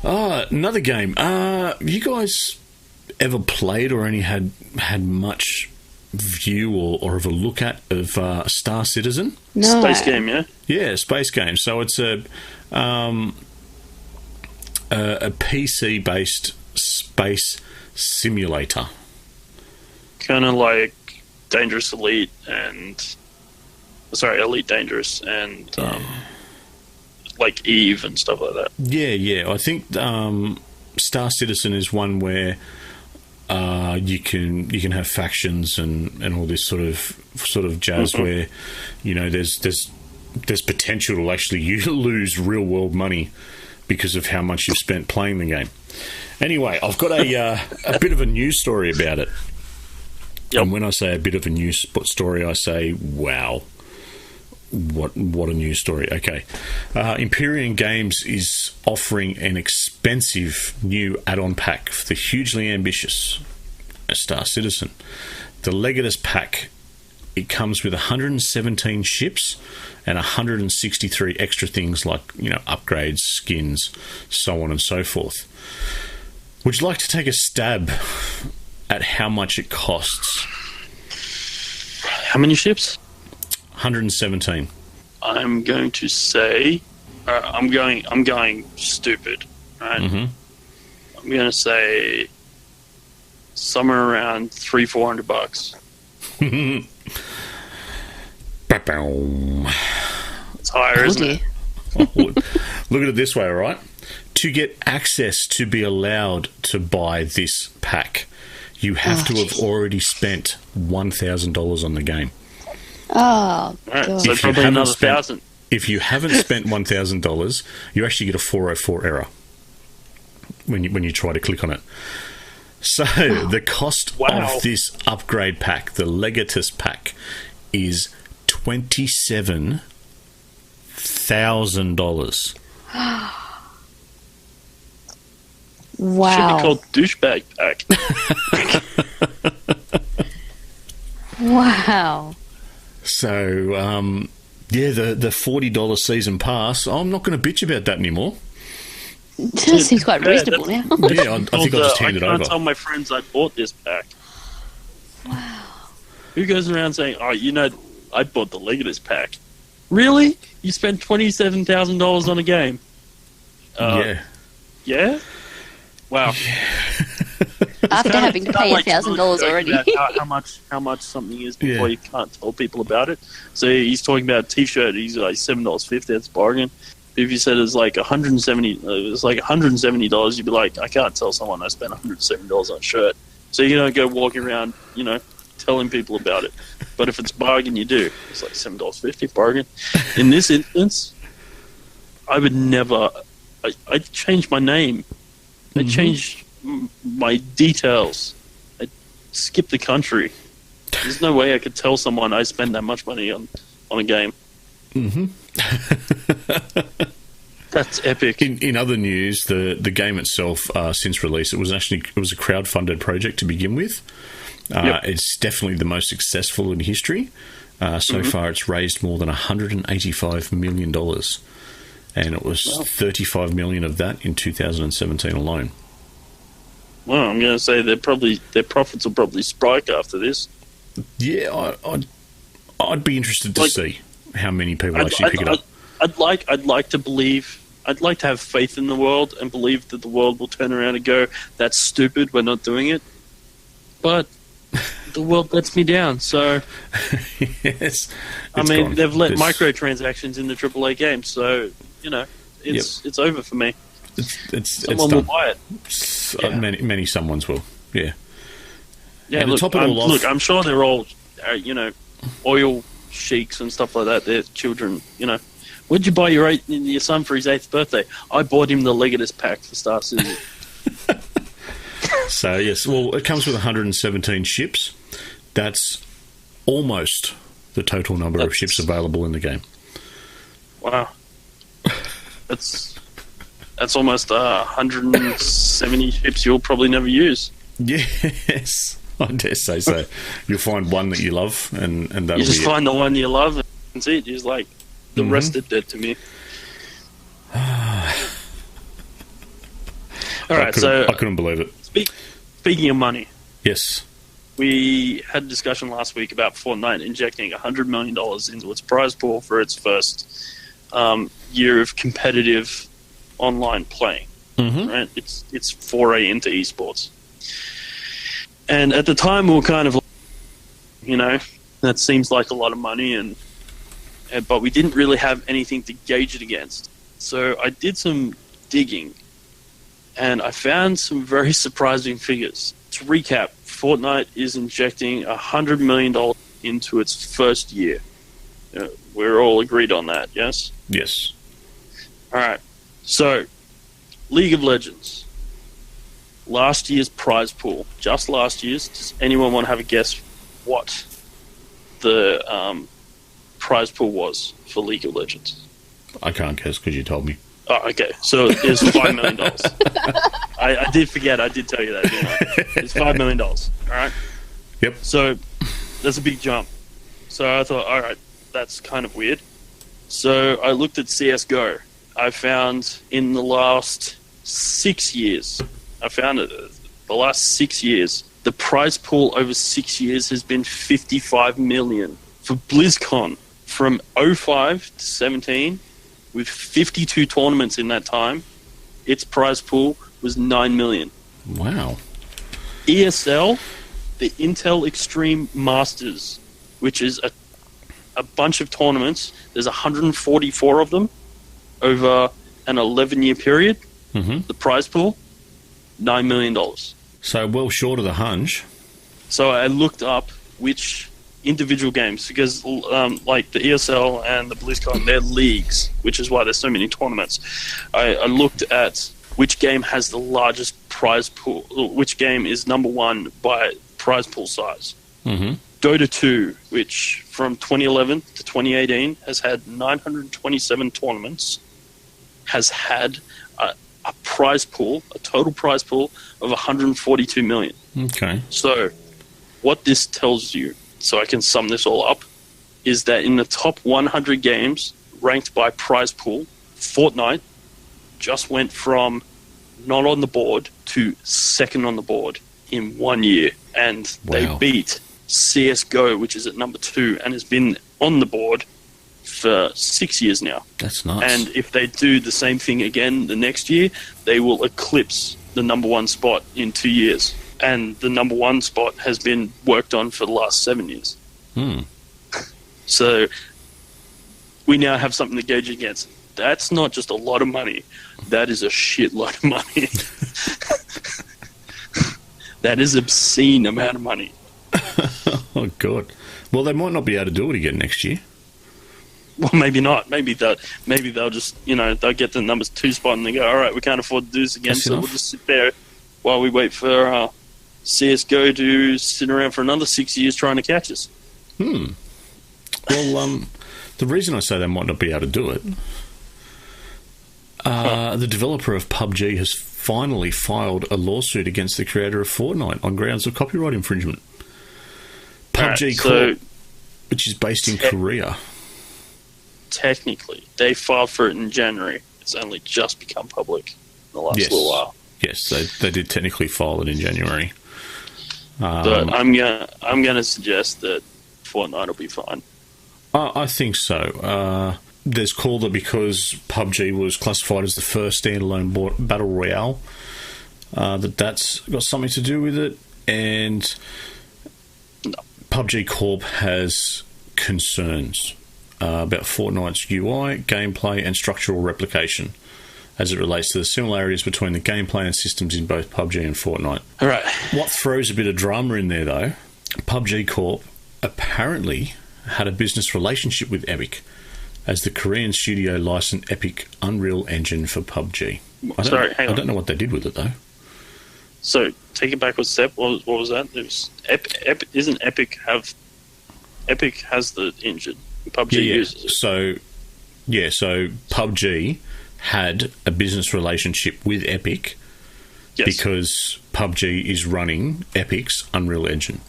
Another game. You guys ever played or any had much view or of a look at of Star Citizen? No. Space game, yeah. Yeah, space game. So it's a a PC-based space simulator. Kind of like Dangerous Elite and... Sorry, Elite Dangerous and like Eve and stuff like that. Yeah. I think Star Citizen is one where you can have factions and all this sort of jazz where, you know, there's potential to actually you lose real world money because of how much you've spent playing the game. Anyway, I've got a bit of a news story about it. Yep. And when I say a bit of a news story, I say, wow. What a news story. Okay. Empyrean Games is offering an expensive new add-on pack for the hugely ambitious Star Citizen. The Legatus pack, it comes with 117 ships and 163 extra things like, you know, upgrades, skins, so on and so forth. Would you like to take a stab at how much it costs? How many ships? 117. I'm going to say, I'm going stupid, right? Mm-hmm. I'm going to say somewhere around $300-400. It's higher, isn't it? Look at it this way, all right? To get access to be allowed to buy this pack, you have to have already spent $1,000 on the game. Oh, Right, God. so If you probably haven't another spent- 1,000. If you haven't spent $1,000, you actually get a 404 error when you try to click on it. So the cost Wow. of this upgrade pack, the Legatus pack, is $27,000. Should Wow. be called douchebag pack. Wow. So, yeah, the $40 season pass, I'm not going to bitch about that anymore. That seems quite Yeah, reasonable now. Yeah, I think I'll just hand it I can't over. tell my friends I bought this pack. Who goes around saying, "Oh, you know, I bought the Legatus pack"? Really? You spent $27,000 on a game? Yeah. Yeah. Wow. After having to pay Like $1,000 already. about how much something is before you can't tell people about it. So he's talking about a T-shirt. He's like $7.50. That's a bargain. If you said it's like $170, you'd be like, I can't tell someone I spent $170 on a shirt. So you don't go walking around, you know, telling people about it. But if it's bargain, you do. It's like $7.50 bargain. In this instance, I would never. I'd change my name. I'd change my details. I'd skip the country. There's no way I could tell someone I spent that much money on a game. Mm-hmm. That's epic. In other news, the game itself, since release, it was a crowdfunded project to begin with. Yep. It's definitely the most successful in history. So far, it's raised more than $185 million, and it was $35 million of that in 2017 alone. Well, I'm going to say their profits will probably spike after this. Yeah, I'd be interested to see how many people actually pick it up. I'd like to believe. I'd like to have faith in the world and believe that the world will turn around and go, "That's stupid. We're not doing it." But the world lets me down. So Yes, I mean, gone. they've let There's- microtransactions in the AAA games. So you know, it's over for me. It's Someone will done. buy it. Yeah. Many someones will. Yeah. Yeah, And to look, top it all off- look, I'm sure they're all, oil sheiks and stuff like that. They're children, What'd you buy your son for his 8th birthday? I bought him the Legatus pack for Star Citizen. So yes, well, it comes with 117 ships. That's almost the total number of ships available in the game. Wow. That's almost 170 ships you'll probably never use. Yes, I dare say so. You'll find one that you love, and that'll You just be find the one you love and that's it. You're just like, the rest are dead to me. All right, I couldn't believe it. Speaking of money, Yes. we had a discussion last week about Fortnite injecting $100 million into its prize pool for its first year of competitive online playing. right? It's foray into esports. And at the time, we were kind of, that seems like a lot of money, but we didn't really have anything to gauge it against. So I did some digging, and I found some very surprising figures. To recap, Fortnite is injecting $100 million into its first year. We're all agreed on that, yes? Yes. All right. So, League of Legends. Last year's prize pool. Just last year's. Does anyone want to have a guess what the prize pool was for League of Legends? I can't guess because you told me. Oh, okay. So it's $5 million. I did forget. I did tell you that, didn't I? It's $5 million. All right? Yep. So that's a big jump. So I thought, all right, that's kind of weird. So I looked at CSGO. I found in the last 6 years, the last 6 years, the prize pool over 6 years has been $55 million. For BlizzCon, from 05 to 17, with 52 tournaments in that time, its prize pool was $9 million. Wow. ESL, the Intel Extreme Masters, which is a bunch of tournaments. There's 144 of them over an 11-year period. Mm-hmm. The prize pool, $9 million. So well short of the hunch. So I looked up which individual games, because like the ESL and the BlizzCon, they're leagues, which is why there's so many tournaments. I looked at which game has the largest prize pool, which game is number one by prize pool size. Mm-hmm. Dota 2, which from 2011 to 2018 has had 927 tournaments, has had a prize pool, a total prize pool of 142 million. Okay. So what this tells you, so I can sum this all up, is that in the top 100 games ranked by prize pool, Fortnite just went from not on the board to second on the board in 1 year. And they Wow. beat CSGO, which is at number 2 and has been on the board for 6 years now. That's nuts. And if they do the same thing again the next year, they will eclipse the number 1 spot in 2 years. And the number 1 spot has been worked on for the last 7 years. So we now have something to gauge against. That's not just a lot of money. That is a shitload of money. That is obscene amount of money. Oh, God. Well, they might not be able to do it again next year. Well, maybe not. Maybe they'll just, they'll get the numbers 2 spot and they go, all right, we can't afford to do this again, That's so enough. we'll just sit there while we wait for CSGO to sit around for another 6 years trying to catch us. Well, the reason I say they might not be able to do it, the developer of PUBG has finally filed a lawsuit against the creator of Fortnite on grounds of copyright infringement. PUBG Alright, so Corp, which is based in Korea. technically, they filed for it in January. It's only just become public in the last Yes. little while. Yes, they did technically file it in January. But I'm gonna suggest that Fortnite will be fine. I think so. There's call that because PUBG was classified as the first standalone battle royale, that's got something to do with it, and PUBG Corp has concerns about Fortnite's UI, gameplay, and structural replication as it relates to the similarities between the gameplay and systems in both PUBG and Fortnite. All right. What throws a bit of drama in there, though, PUBG Corp apparently had a business relationship with Epic, as the Korean studio licensed Epic Unreal Engine for PUBG. Hang I on. don't know what they did with it, though. So take it back a step. What was that? It was isn't Epic has the engine? PUBG uses it. So PUBG had a business relationship with Epic Yes, because PUBG is running Epic's Unreal Engine.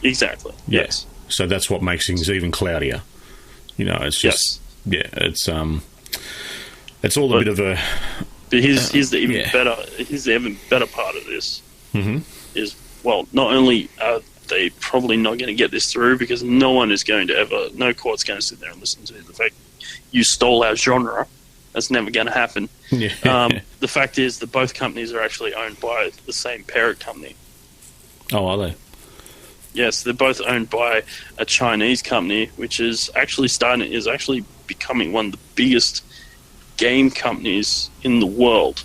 exactly. Yeah. Yes. So that's what makes things even cloudier. It's just it's all a bit of a. But here's the even yeah. better. Here's the even better part of this. Mhm. Is, well, not only are they probably not going to get this through, because no court's going to sit there and listen to the fact you stole our genre. That's never going to happen. Yeah. The fact is that both companies are actually owned by the same parent company. Oh, are they? Yes, they're both owned by a Chinese company, which is actually becoming one of the biggest game companies in the world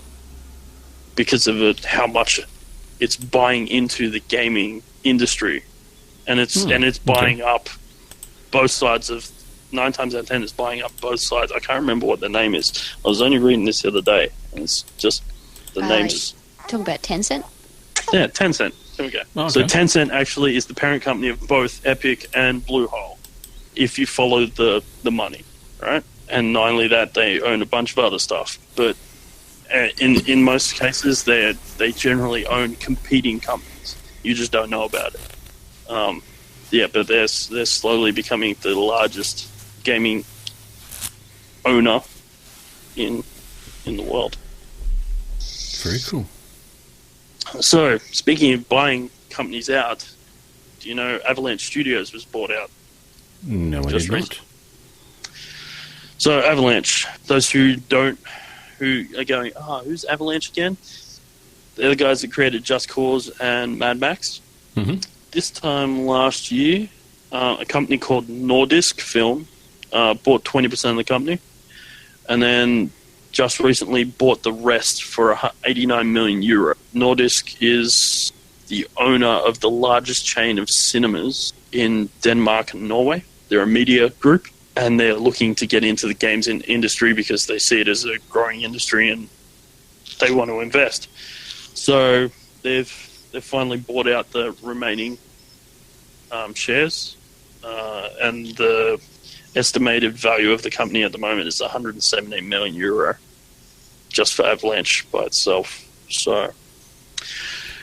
because of how much it's buying into the gaming industry, and it's buying up both sides of. 9 times out of 10, it's buying up both sides. I can't remember what the name is. I was only reading this the other day, and it's just the names. Talking about Tencent? Yeah, Tencent. There we go. Okay. So Tencent actually is the parent company of both Epic and Bluehole, if you follow the money, right? And not only that, they own a bunch of other stuff. But in most cases, they generally own competing companies. You just don't know about it. Yeah, but they're slowly becoming the largest gaming owner in the world. Very cool. So, speaking of buying companies out, do you know Avalanche Studios was bought out? No, I Just did not. recently. So, Avalanche, those who are going, who's Avalanche again? They're the guys that created Just Cause and Mad Max. Mm-hmm. This time last year, a company called Nordisk Film bought 20% of the company, and then just recently bought the rest for €89 million. Nordisk is the owner of the largest chain of cinemas in Denmark and Norway. They're a media group, and they're looking to get into the games industry because they see it as a growing industry and they want to invest. So they've finally bought out the remaining shares, and the estimated value of the company at the moment is €117 million just for Avalanche by itself. So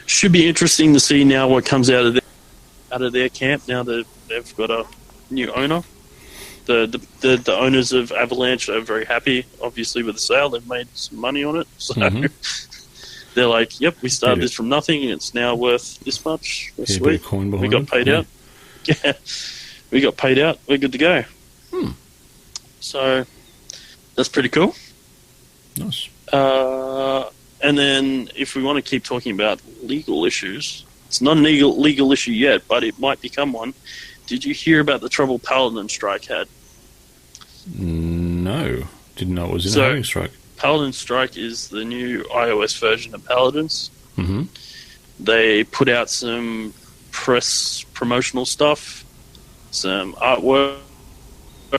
should be interesting to see now what comes out of their camp now that they've got a new owner. The owners of Avalanche are very happy, obviously, with the sale. They've made some money on it, so they're like, "Yep, we started this from nothing, and it's now worth this much. We're sweet. We got paid out. Yeah, we got paid out. We're good to go." So that's pretty cool. Nice. And then, if we want to keep talking about legal issues, it's not a legal issue yet, but it might become one. Did you hear about the trouble Paladin Strike had? No, didn't know it was in a having strike. Paladin Strike is the new iOS version of Paladins. Mm-hmm. They put out some press promotional stuff, some artwork,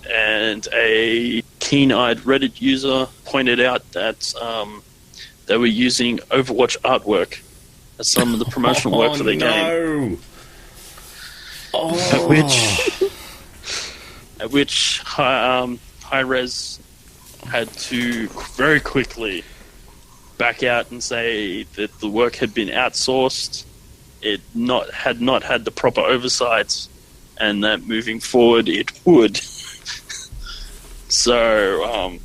and a keen-eyed Reddit user pointed out that they were using Overwatch artwork as some of the promotional work for their game. At which Hi-Rez had to very quickly back out and say that the work had been outsourced, it had not had the proper oversight, and that moving forward it would. So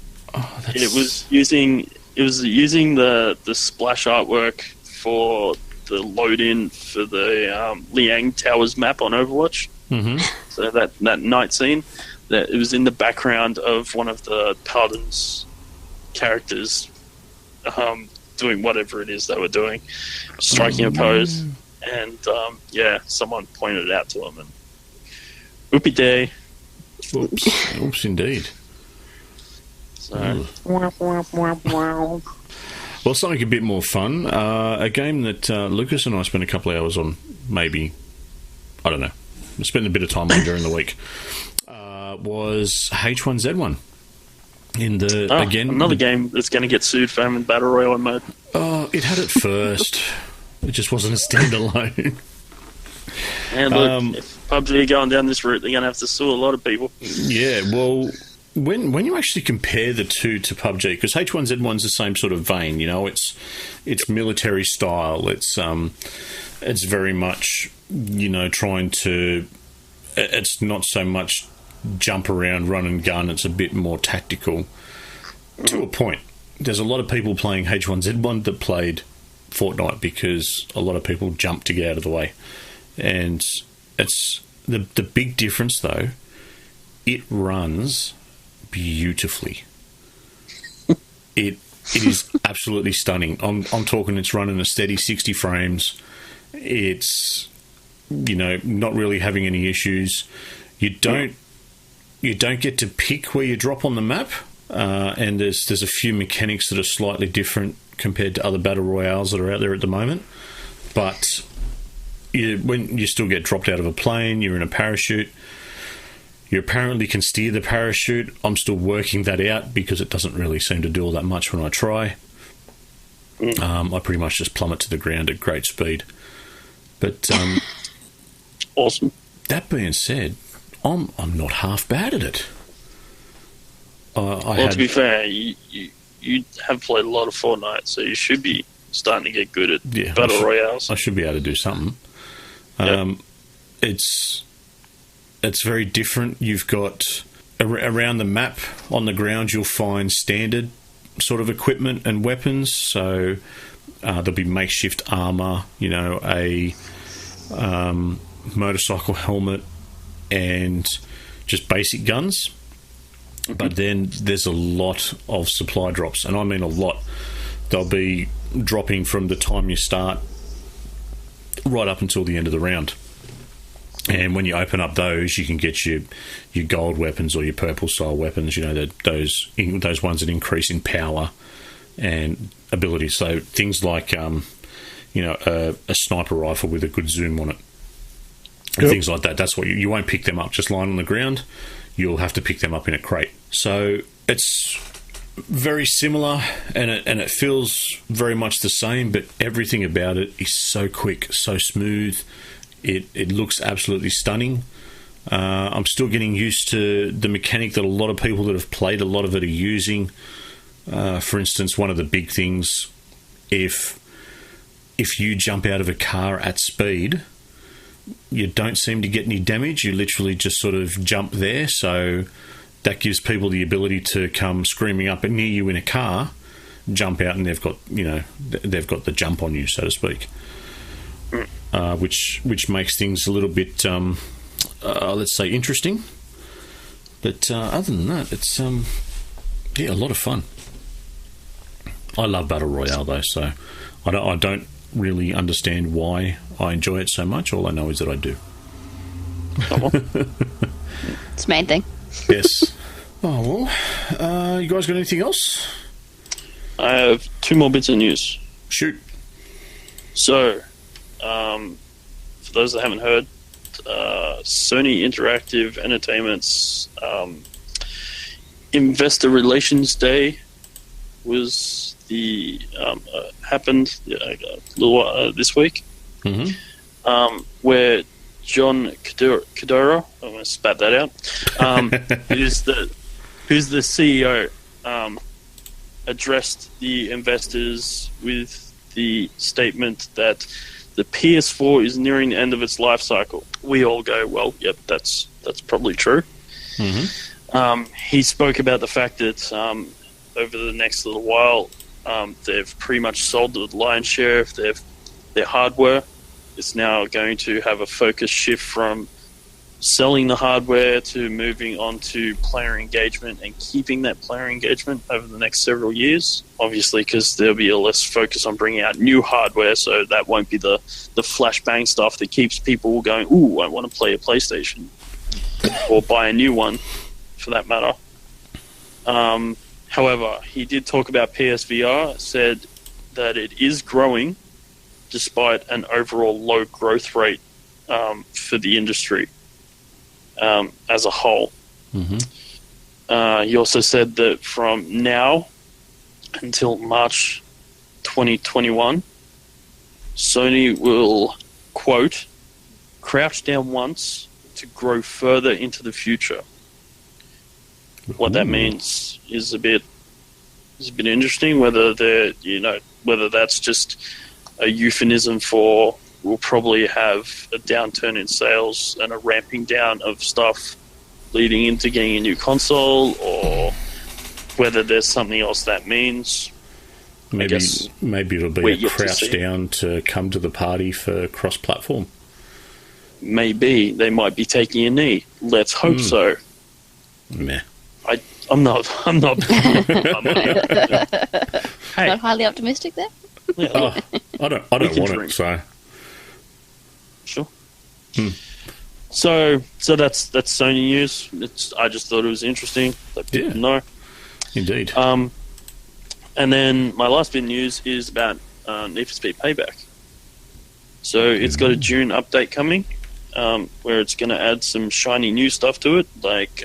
it was using the splash artwork for the load-in for the Liang Towers map on Overwatch. Mm-hmm. So that night scene, that it was in the background of one of the Paladin's characters doing whatever it is they were doing, striking a pose. And someone pointed it out to him, and whoopie day. Oops, indeed. So. Well, something a bit more fun. A game that Lucas and I spent a couple of hours on, maybe, I don't know, spent a bit of time on during the week, was H1Z1. Another game that's going to get sued for having Battle Royale mode. Oh, it had it first. It just wasn't a standalone. And look, if PUBG are going down this route, they're going to have to sue a lot of people. Yeah, well, when you actually compare the two to PUBG, because H1Z1's the same sort of vein, you know, it's military style. It's very much, you know, trying to. It's not so much jump around, run and gun. It's a bit more tactical to a point. There's a lot of people playing H1Z1 that played Fortnite because a lot of people jumped to get out of the way. And it's the big difference, though, it runs beautifully. it is absolutely stunning. I'm talking it's running a steady 60 frames. It's, not really having any issues. You don't get to pick where you drop on the map, and there's a few mechanics that are slightly different compared to other battle royales that are out there at the moment. But when you still get dropped out of a plane, you're in a parachute. You apparently can steer the parachute. I'm still working that out because it doesn't really seem to do all that much when I try. I pretty much just plummet to the ground at great speed. But awesome. That being said, I'm not half bad at it. To be fair, you have played a lot of Fortnite, so you should be starting to get good at battle royales. I should be able to do something. Yep. It's very different. You've got around the map on the ground, you'll find standard sort of equipment and weapons. So there'll be makeshift armor, a motorcycle helmet, and just basic guns. Mm-hmm. But then there's a lot of supply drops, and I mean a lot. They'll be dropping from the time you start right up until the end of the round. And when you open up those, you can get your gold weapons or your purple style weapons. Those ones that increase in power and ability. So things like a sniper rifle with a good zoom on it, and things like that. That's what you won't pick them up just lying on the ground. You'll have to pick them up in a crate. So it's very similar, and it feels very much the same. But everything about it is so quick, so smooth. It looks absolutely stunning. I'm still getting used to the mechanic that a lot of people that have played a lot of it are using. For instance, one of the big things, if you jump out of a car at speed, you don't seem to get any damage. You literally just sort of jump there. So that gives people the ability to come screaming up near you in a car, jump out, and they've got the jump on you, so to speak. Which makes things a little bit, let's say, interesting. But other than that, it's a lot of fun. I love Battle Royale, though, so I don't really understand why I enjoy it so much. All I know is that I do. It's the main thing. Yes. Oh, well, you guys got anything else? I have 2 more bits of news. Shoot. So, for those that haven't heard, Sony Interactive Entertainment's Investor Relations Day was happened this week, where John Cadoro, I'm going to spat that out, who's the CEO, addressed the investors with the statement that the PS4 is nearing the end of its life cycle. We all go, well, yep, that's probably true. He spoke about the fact that over the next little while, they've pretty much sold the lion's share of their hardware. It's now going to have a focus shift from selling the hardware to moving on to player engagement and keeping that player engagement over the next several years. Obviously, because there'll be a less focus on bringing out new hardware, so that won't be the flashbang stuff that keeps people going, ooh, I want to play a PlayStation, or buy a new one, for that matter. However, he did talk about PSVR, said that it is growing despite an overall low growth rate for the industry as a whole. He also said that from now until March 2021, Sony will, quote, crouch down once to grow further into the future. What that means is a bit interesting, whether that's just a euphemism for we'll probably have a downturn in sales and a ramping down of stuff leading into getting a new console, or whether there's something else that means. Maybe it'll be a crouch down to come to the party for cross-platform. Maybe they might be taking a knee. Let's hope so. Meh. I'm not. I'm not. Hey, Not highly optimistic there. yeah, Oh, look, I don't can want drink. it. So sure. So that's Sony news. I just thought it was interesting that people Yeah. know. indeed. And then my last bit of news is about Need for Speed Payback. So it's got a June update coming, where it's going to add some shiny new stuff to it, like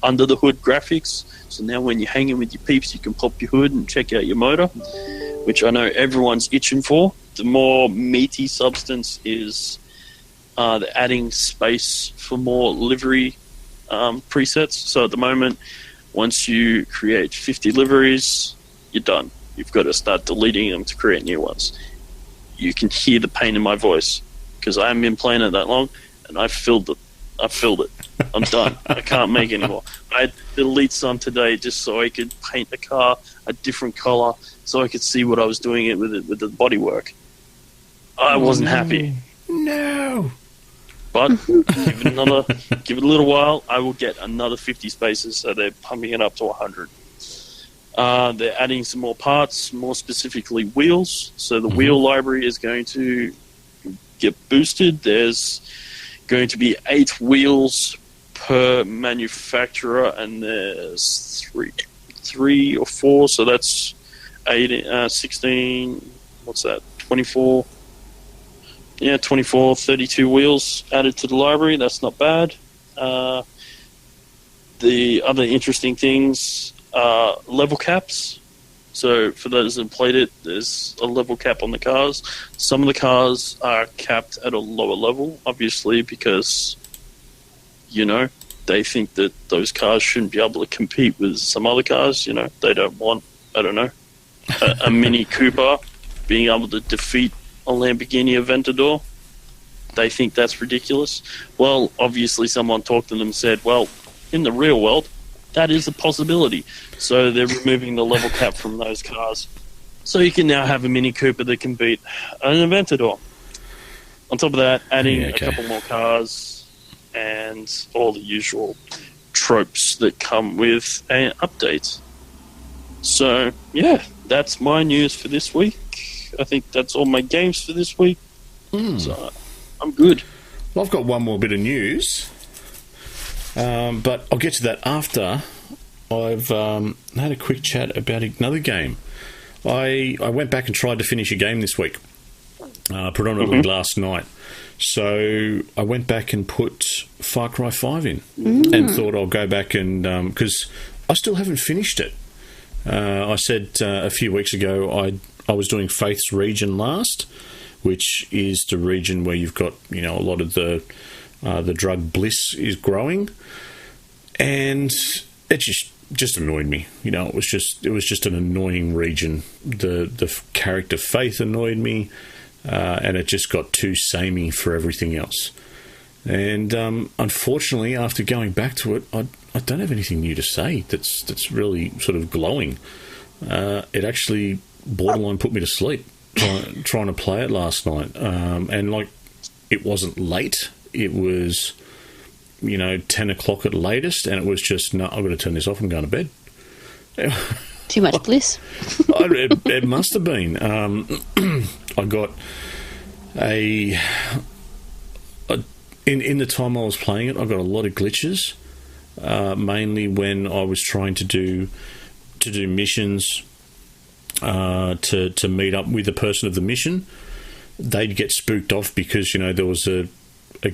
under the hood graphics. So now when you're hanging with your peeps, you can pop your hood and check out your motor, which I know everyone's itching for. The more meaty substance is they're adding space for more livery presets. So at the moment, once you create 50 liveries, you're done. You've got to start deleting them to create new ones. You can hear the pain in my voice because I haven't been playing it that long, and I filled it. I'm done. I can't make anymore. I had to delete some today just so I could paint the car a different color, so I could see what I was doing it with the bodywork. I wasn't happy. No. But give it a little while, I will get another 50 spaces, so they're pumping it up to 100. They're adding some more parts, more specifically wheels. So the wheel library is going to get boosted. There's going to be 8 wheels per manufacturer, and there's three or four. So that's 16. What's that? 24. Yeah, 24, 32 wheels added to the library. That's not bad. The other interesting things are level caps. So for those that played it, there's a level cap on the cars. Some of the cars are capped at a lower level, obviously, because, they think that those cars shouldn't be able to compete with some other cars. They don't want, I don't know, a Mini Cooper being able to defeat a Lamborghini Aventador. They think that's ridiculous. Well, obviously someone talked to them and said, well, in the real world, that is a possibility. So they're removing the level cap from those cars. So you can now have a Mini Cooper that can beat an Aventador. On top of that, adding a couple more cars and all the usual tropes that come with an update. So, yeah, that's my news for this week. I think that's all my games for this week. So I'm good. Well, I've got one more bit of news, but I'll get to that after I've had a quick chat about another game. I went back and tried to finish a game this week, predominantly last night. So I went back and put Far Cry 5 in and thought I'll go back and... because I still haven't finished it. I said a few weeks ago I was doing Faith's region last, which is the region where you've got, a lot of the drug bliss is growing, and it just annoyed me. It was just an annoying region. The character Faith annoyed me, and it just got too samey for everything else. And unfortunately, after going back to it, I don't have anything new to say that's really sort of glowing. It actually borderline put me to sleep trying to play it last night. And it wasn't late. It was, 10 o'clock at latest, and it was just, no, I've got to turn this off and go to bed. Too much bliss. It must have been. I got in the time I was playing it, I got a lot of glitches, mainly when I was trying to do missions to meet up with the person of the mission. They'd get spooked off because there was a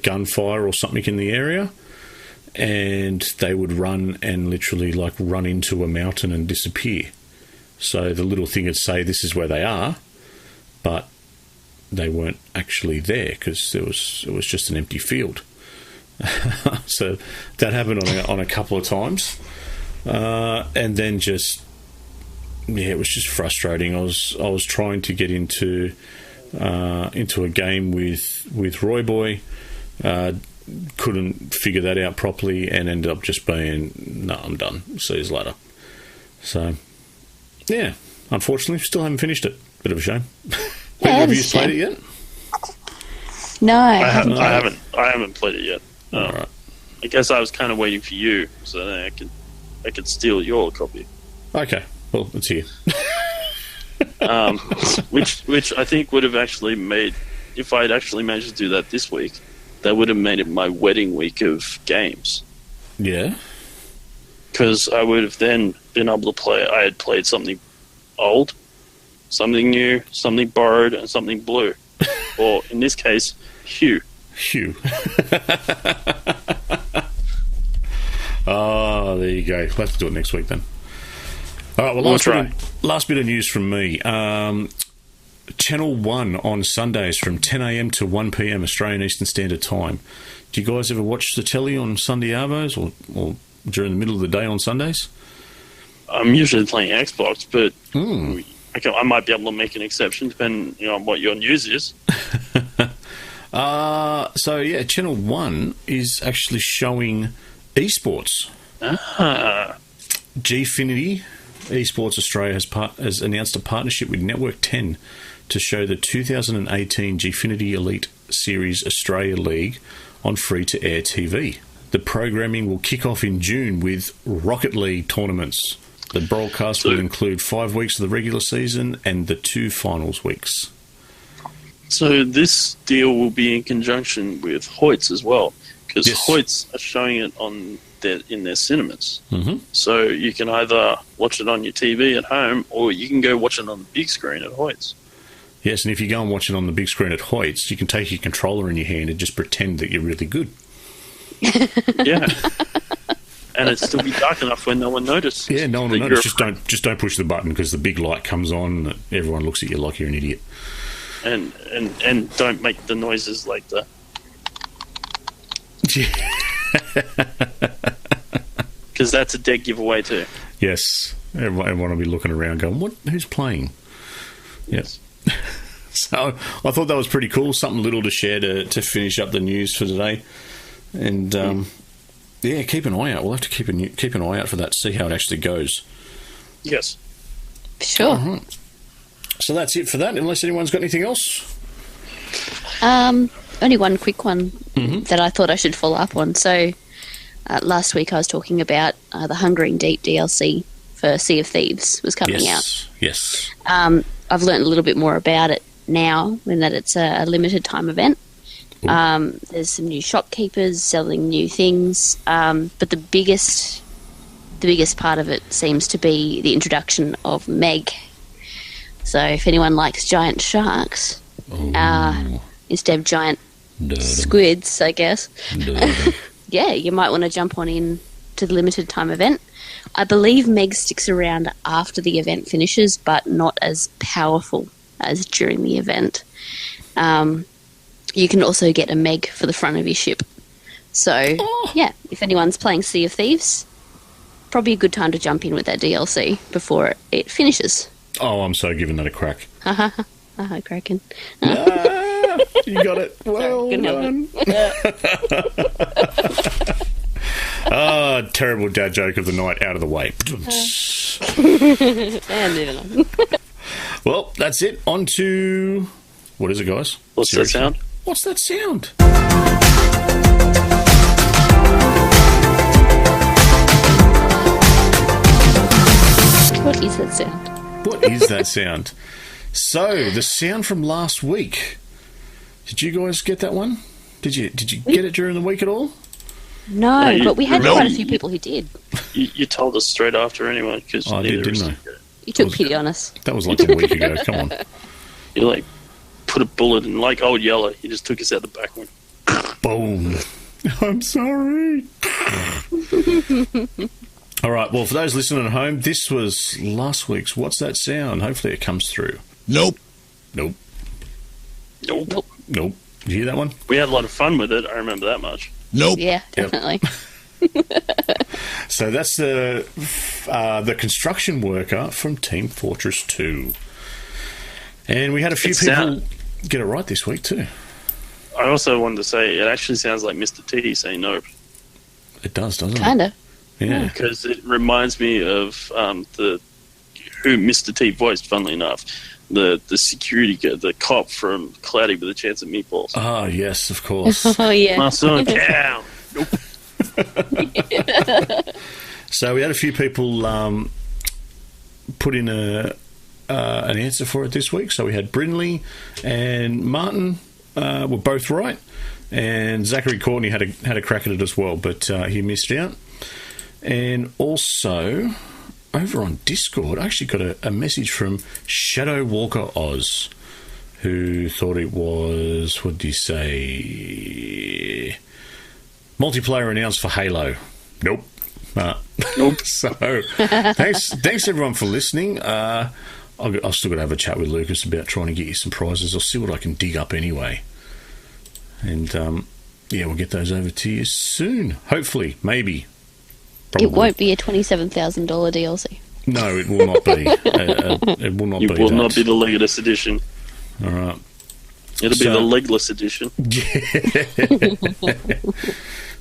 gunfire or something in the area, and they would run and literally run into a mountain and disappear. So the little thing would say this is where they are, but they weren't actually there because it was just an empty field. So that happened on a couple of times, and then it was just frustrating. I was trying to get into a game with Roy Boy, couldn't figure that out properly, and ended up just being, no, I'm done. See you later. So yeah, unfortunately, still haven't finished it. Bit of a shame. Have you played it yet? No, I haven't played it yet. All right. I guess I was kind of waiting for you so that I could I could steal your copy. Okay, well, it's here. Which I think would have actually made, if I'd actually managed to do that this week, that would have made it my wedding week of games. Yeah. Because I would have then been able to play. I had played something old, something new, something borrowed, and something blue. Or in this case, Hugh. Hugh. Oh, there you go. We'll have to do it next week then. All right, well, last bit of news from me. Channel 1 on Sundays from 10 a.m. to 1 p.m. Australian Eastern Standard Time. Do you guys ever watch the telly on Sunday Arvos or during the middle of the day on Sundays? I'm usually playing Xbox, but I might be able to make an exception depending on what your news is. So, yeah, Channel 1 is actually showing esports. Gfinity Esports Australia has announced a partnership with Network 10 to show the 2018 Gfinity Elite Series Australia League on free-to-air TV. The programming will kick off in June with Rocket League tournaments. The broadcast will include 5 weeks of the regular season and the 2 finals weeks. So this deal will be in conjunction with Hoyts as well, because Hoyts are showing it in their cinemas. Mm-hmm. So you can either watch it on your TV at home, or you can go watch it on the big screen at Hoyts. Yes, and if you go and watch it on the big screen at Hoyts, you can take your controller in your hand and just pretend that you're really good. Yeah. And it'd still be dark enough when no one notices. Yeah, no one will notice. Just don't push the button, because the big light comes on and everyone looks at you like you're an idiot. And don't make the noises like the... Because that's a dead giveaway too. Yes. Everyone will be looking around going, who's playing? Yes. So I thought that was pretty cool. Something little to share to finish up the news for today. And, yeah, keep an eye out. We'll have to keep an eye out for that, see how it actually goes. Yes. Sure. Right. So that's it for that, unless anyone's got anything else. Only one quick one that I thought I should follow up on. So last week I was talking about the Hungering Deep DLC for Sea of Thieves was coming out. Yes. I've learned a little bit more about it now, in that it's a limited time event. There's some new shopkeepers selling new things, but the biggest part of it seems to be the introduction of Meg. So if anyone likes giant sharks, instead of giant squids, I guess, yeah, you might want to jump on in to the limited time event. I believe Meg sticks around after the event finishes, but not as powerful as during the event. You can also get a Meg for the front of your ship. So, yeah, if anyone's playing Sea of Thieves, probably a good time to jump in with that DLC before it finishes. Oh, I'm so giving that a crack. Kraken. You got it. Well done. Terrible dad joke of the night out of the way. And moving on. Well, that's it. On to... What is it, guys? What's that sound? What's that sound? What is that sound? What is that sound? So, the sound from last week. Did you guys get that one? Did you get it during the week at all? No, but we had quite a few people who did. You told us straight after anyway. Cause I did, didn't I? You took pity on us. That was like a week ago. Come on. You like put a bullet in, like Old Yeller. You just took us out the back one. Boom. I'm sorry. All right. Well, for those listening at home, this was last week's What's That Sound? Hopefully it comes through. Nope. Nope. Did you hear that one? We had a lot of fun with it. I remember that much. Nope. Yeah, definitely. So that's the construction worker from Team Fortress 2. And we had a few people get it right this week too. I also wanted to say it actually sounds like Mr. T saying nope. It does, doesn't it? Kinda. Yeah. Because it reminds me of who Mr. T voiced, funnily enough. The security guard, the cop from Cloudy with a Chance at Meatballs. Oh, yes, of course. Oh, yeah. My son, cow. Nope. So we had a few people put in an answer for it this week. So we had Brindley and Martin were both right, and Zachary Courtney had a crack at it as well, but he missed out. And also, over on Discord, I actually got a message from Shadow Walker Oz, who thought it was, what did he say? Multiplayer announced for Halo. Nope. Nope. So, thanks everyone for listening. I've still got to have a chat with Lucas about trying to get you some prizes. I'll see what I can dig up anyway. And, we'll get those over to you soon. Hopefully. Maybe. Probably. It won't be a $27,000 DLC. No, it will not be. It will not be. It will not be the Legatus edition. All right. It'll be the legless edition.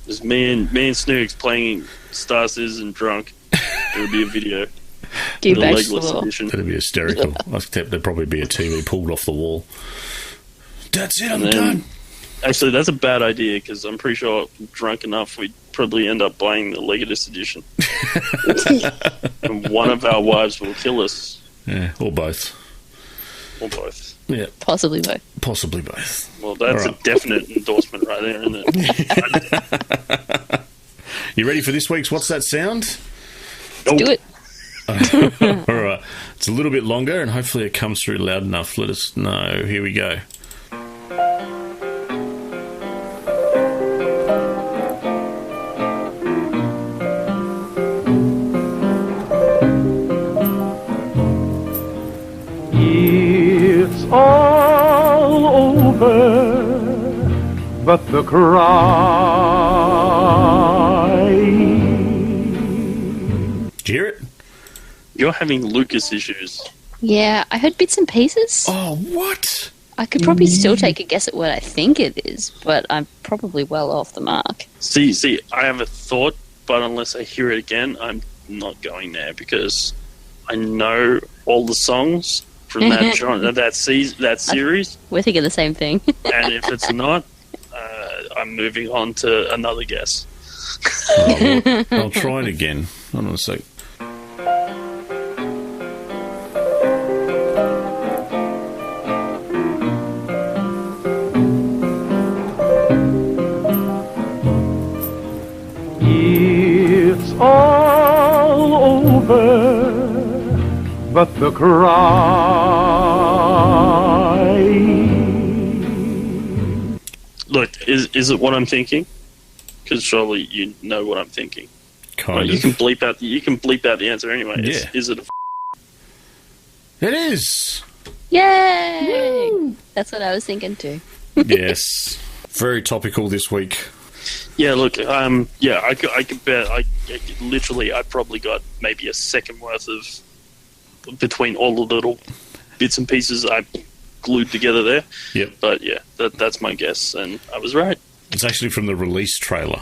There's me and Snooks playing Star Citizen drunk. It'll be a video. Do the legless edition. That'd be hysterical. Except there'd probably be a TV pulled off the wall. That's it, I'm And then- done. Actually, that's a bad idea because I'm pretty sure drunk enough we'd probably end up buying the Legatus edition. And one of our wives will kill us. Yeah, or both. Or both. Yeah, Possibly both. possibly both. Well, that's All right. a definite endorsement right there, isn't it? You ready for this week's What's That Sound? Do it. All right. It's a little bit longer, and hopefully it comes through loud enough. Let us know. Here we go. It's all over, but the cry. Did you hear it? You're having Lucas issues. Yeah, I heard bits and pieces. Oh, what? I could probably still take a guess at what I think it is, but I'm probably well off the mark. See, I have a thought, but unless I hear it again, I'm not going there because I know all the songs from that genre, that series, We're thinking the same thing. and if it's not, I'm moving on to another guess. I'll try it again. Hold on a sec. It's all over, but the cry. Look, is it what I'm thinking? Because surely you know what I'm thinking. Kind Right, of. you can bleep out the answer anyway. Yeah. Is it a It is. Yay! That's what I was thinking too. Yes. Very topical this week. Yeah, look, I could bet, I probably got maybe a second worth of, between all the little bits and pieces I glued together there. Yep. But yeah, that's my guess, and I was right. It's actually from the release trailer.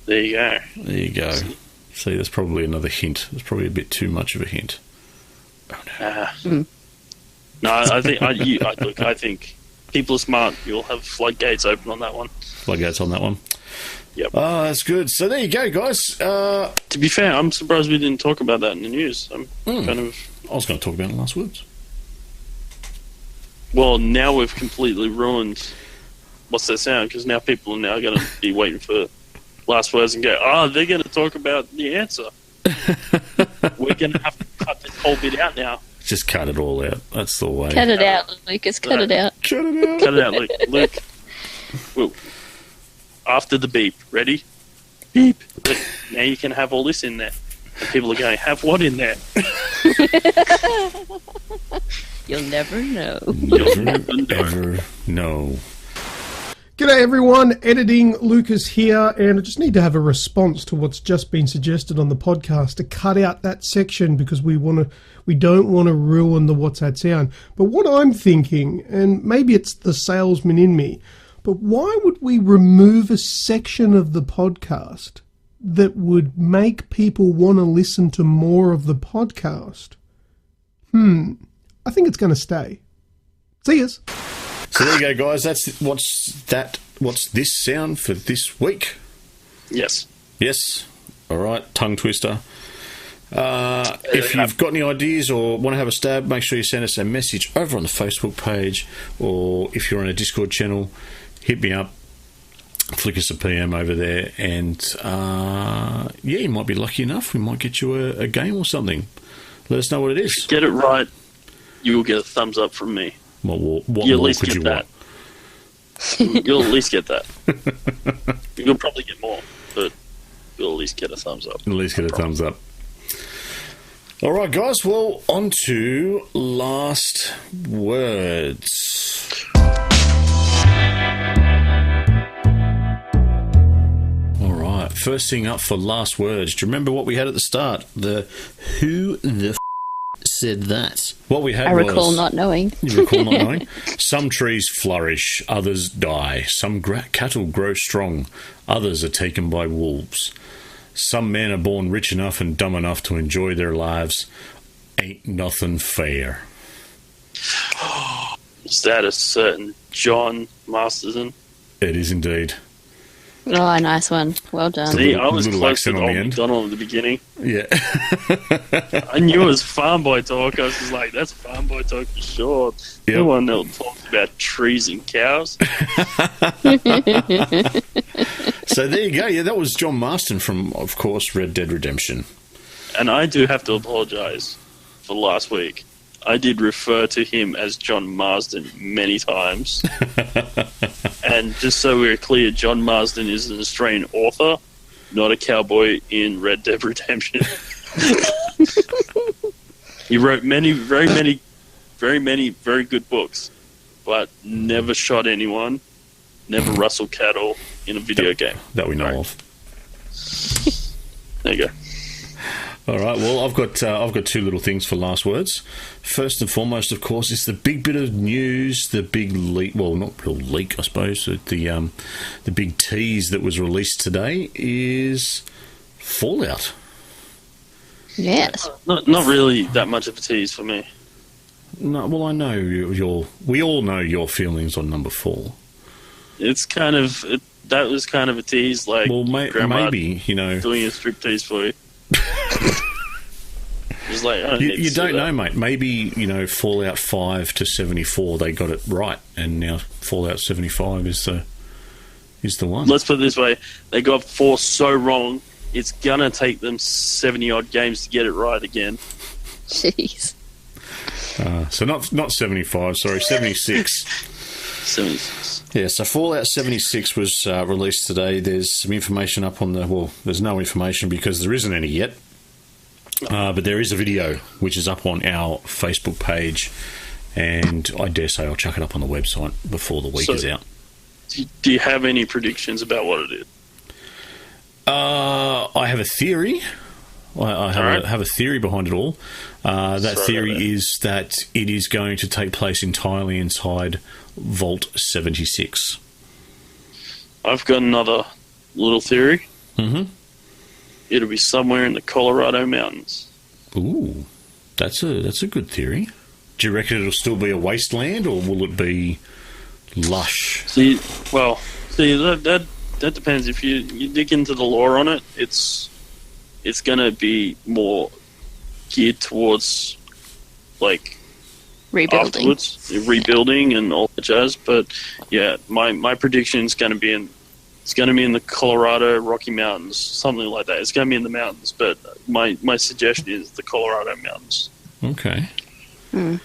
There you go. There you go. See, there's probably another hint. There's probably a bit too much of a hint. No, I think people are smart. You'll have floodgates open on that one. Floodgates on that one. Yep. Oh, that's good. So there you go, guys. To be fair, I'm surprised we didn't talk about that in the news. I'm Hmm. kind of... I was going to talk about it last words. Well, now we've completely ruined What's That Sound, because now people are now going to be waiting for last words and go, they're going to talk about the answer. We're going to have to cut this whole bit out now. Just cut it all out. That's the way. Cut it out, Lucas. Cut it out. Cut it out. Cut it out, Luke. Well, after the beep. Ready? Beep. Look, now you can have all this in there. And people are going, have what in there? You'll never know. You'll never know. Ever no. G'day everyone, editing Lucas here, and I just need to have a response to what's just been suggested on the podcast to cut out that section because we don't want to ruin the What's That Sound. But what I'm thinking, and maybe it's the salesman in me, but why would we remove a section of the podcast that would make people want to listen to more of the podcast? I think it's going to stay. See yous. So there you go, guys. That's what's this sound for this week. Yes. Yes. All right, tongue twister. If you've got any ideas or want to have a stab, make sure you send us a message over on the Facebook page, or if you're on a Discord channel, hit me up, flick us a PM over there, and you might be lucky enough. We might get you a game or something. Let us know what it is. Get it right, you will get a thumbs up from me. What You at more least could get you that. want? You'll at least get that. You'll probably get more, but you'll at least get a thumbs up. At least get a thumbs up. All right, guys. Well, on to last words. All right. First thing up for last words. Do you remember what we had at the start? The who the said that? What we had I was... recall not knowing. You recall not knowing? Some trees flourish, others die. Some cattle grow strong, others are taken by wolves. Some men are born rich enough and dumb enough to enjoy their lives. Ain't nothing fair. Is that a certain John Masterson? It is indeed. Oh, nice one. Well done. See, I was little close to accent the on old the end. McDonald at the beginning. Yeah. I knew it was farm boy talk. I was just like, that's farm boy talk for sure. Yep. No one else talks about trees and cows. So there you go. Yeah, that was John Marston from, of course, Red Dead Redemption. And I do have to apologise for last week. I did refer to him as John Marsden many times. And just so we're clear, John Marsden is an Australian author, not a cowboy in Red Dead Redemption. He wrote very good books, but never shot anyone, never rustled cattle in a video game. That we know of. There you go. All right. Well, I've got two little things for last words. First and foremost, of course, is the big bit of news, the big leak. Well, not real leak, I suppose. The big tease that was released today is Fallout. Yes. Not really that much of a tease for me. No, well, I know we all know your feelings on number 4. It's kind of that was kind of a tease, like Well, Grandma maybe doing a striptease for you. It's like, I don't need you to don't see that. know, mate. Maybe Fallout 5 to 74 they got it right, and now Fallout 75 is the one. Let's put it this way: they got 4 so wrong. It's gonna take them 70 odd games to get it right again. Jeez. So not 75, sorry, 76. 76. Yeah, so Fallout 76 was released today. There's some information up on there's no information because there isn't any yet. But there is a video which is up on our Facebook page, and I dare say I'll chuck it up on the website before the week is out. Do you have any predictions about what it is? I have a theory. I have a theory behind it all. That theory is that it is going to take place entirely inside Vault 76. I've got another little theory. Mm-hmm. It'll be somewhere in the Colorado mountains. Ooh, that's a good theory. Do you reckon it'll still be a wasteland, or will it be lush? See, that depends. If you dig into the lore on it, it's going to be more geared towards like rebuilding and all that jazz. But yeah, my prediction is going to be in the Colorado Rocky Mountains, something like that. It's going to be in the mountains, but my suggestion is the Colorado Mountains. Okay.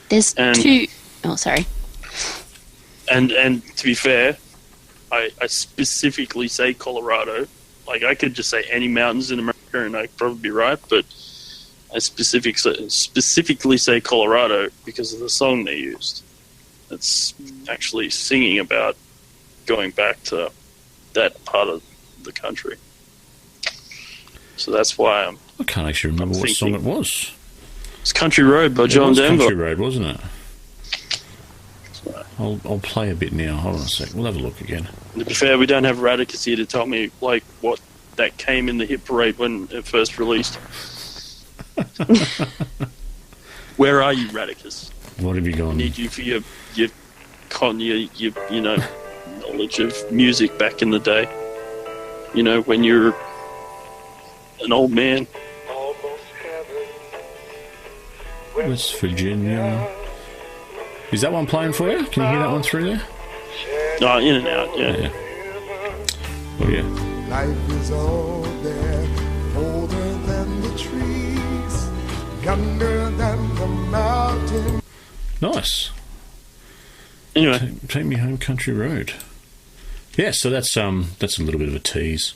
There's 2. Oh, sorry. And to be fair, I specifically say Colorado. Like, I could just say any mountains in America and I'd probably be right, but I specifically say Colorado because of the song they used. It's actually singing about going back to that part of the country. So that's why I can't actually remember what song it was. It's Country Road by John Denver. Country Road, wasn't it? I'll play a bit now. Hold on a sec. We'll have a look again. To be fair, we don't have Radicus here to tell me like what that came in the hit parade when it first released. Where are you, Radicus? What have you I gone? need you for your knowledge of music back in the day. When you're an old man. West Virginia. Is that one playing for you? Can you hear that one through there? Oh, in and out, yeah. Yeah. Oh, yeah. Life is all there, older than the trees, younger than the mountain. Nice. Anyway, Take Me Home Country Road. Yeah, so that's a little bit of a tease.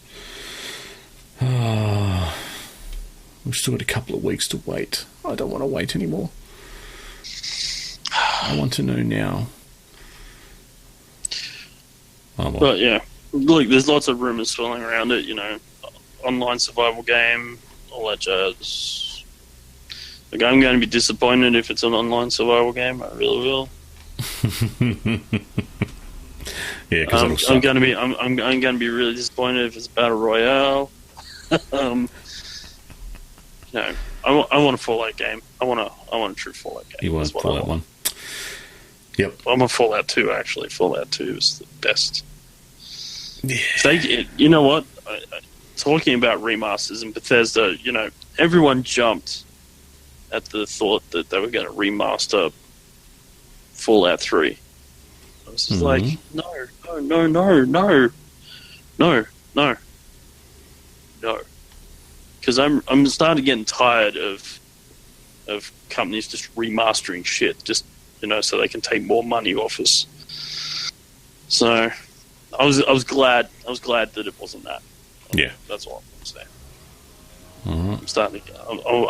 We've still got a couple of weeks to wait. I don't want to wait anymore. I want to know now. Oh, well. but yeah, look, there's lots of rumours swirling around it. Online survival game, all that jazz. Like, I'm going to be disappointed if it's an online survival game. I really will. Yeah, because I'm going to be really disappointed if it's a battle royale. No, I want a Fallout game. I want a true Fallout game. You want That's to what pull I that want. one. Yep. I'm a Fallout 2 actually. Fallout 2 is the best. Yeah. You know what? Talking about remasters and Bethesda, everyone jumped at the thought that they were going to remaster Fallout 3. I was just like, no. Because I'm starting getting tired of companies just remastering shit, just so they can take more money off us. So I was glad that it wasn't that. Yeah. That's all I'm saying. All right.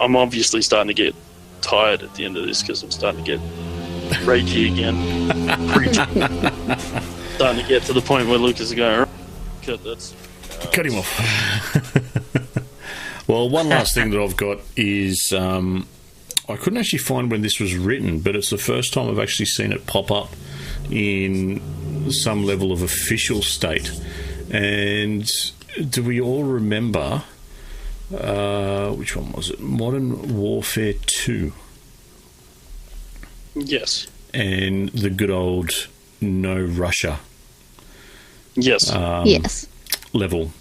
I'm obviously starting to get tired at the end of this because I'm starting to get ragey again. Starting to get to the point where Lucas is going, Cut him off. Well, one last thing that I've got is I couldn't actually find when this was written, but it's the first time I've actually seen it pop up in some level of official state. And do we all remember which one was it? Modern Warfare 2. Yes. And the good old No Russia Yes. Yes. level.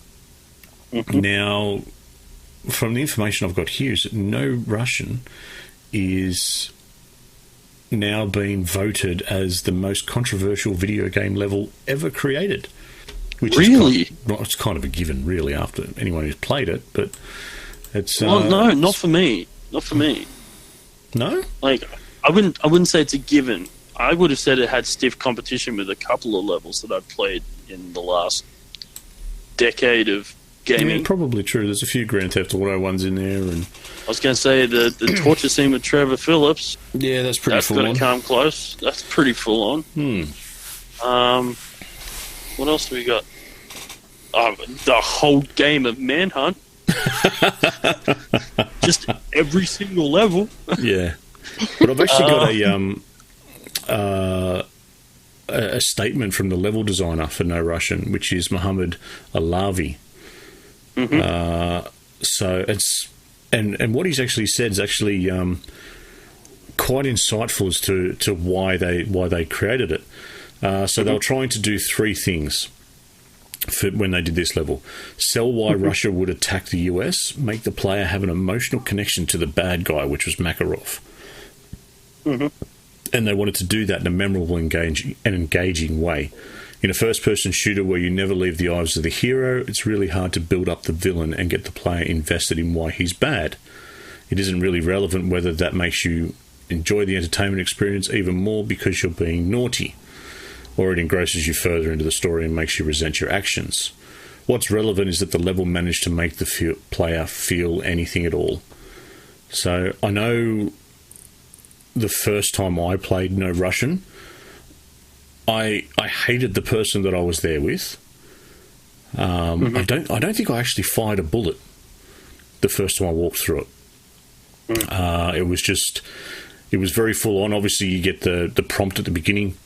Now, from the information I've got here, is that No Russian is now being voted as the most controversial video game level ever created. Which Really? it's kind of a given, really, after anyone who's played it, but it's... well, no, not for me. Not for me. No? Like, I wouldn't say it's a given. I would have said it had stiff competition with a couple of levels that I've played in the last decade of gaming. Yeah, probably true. There's a few Grand Theft Auto ones in there, and I was going to say the torture scene with Trevor Phillips. yeah, that's pretty That's full going on. to come close. That's pretty full on. What else do we got? The whole game of Manhunt. Just every single level. Yeah, but I've actually got a statement from the level designer for No Russian, which is Mohammed Alavi. So it's and what he's actually said is actually quite insightful as to why they created it. So they were trying to do three things when they did this level: sell why Russia would attack the US, make the player have an emotional connection to the bad guy, which was Makarov. And they wanted to do that in a memorable and engaging way. In a first-person shooter where you never leave the eyes of the hero, it's really hard to build up the villain and get the player invested in why he's bad. It isn't really relevant whether that makes you enjoy the entertainment experience even more because you're being naughty, or it engrosses you further into the story and makes you resent your actions. What's relevant is that the level managed to make the player feel anything at all. So I know the first time I played No Russian, I hated the person that I was there with. I don't think I actually fired a bullet the first time I walked through it. It was very full on. Obviously, you get the prompt at the beginning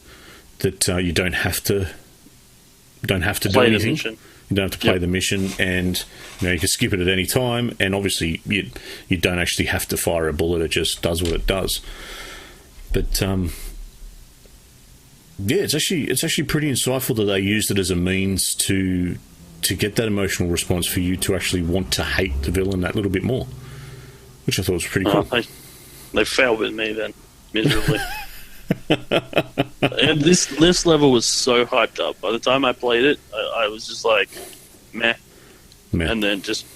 that you don't have to do anything. You don't have to play the mission, and you can skip it at any time. And obviously, you don't actually have to fire a bullet; it just does what it does. But yeah, it's actually pretty insightful that they used it as a means to to get that emotional response for you to actually want to hate the villain that little bit more, which I thought was pretty cool. They failed with me then, miserably. And this level was so hyped up. By the time I played it, I was just like, meh. And then just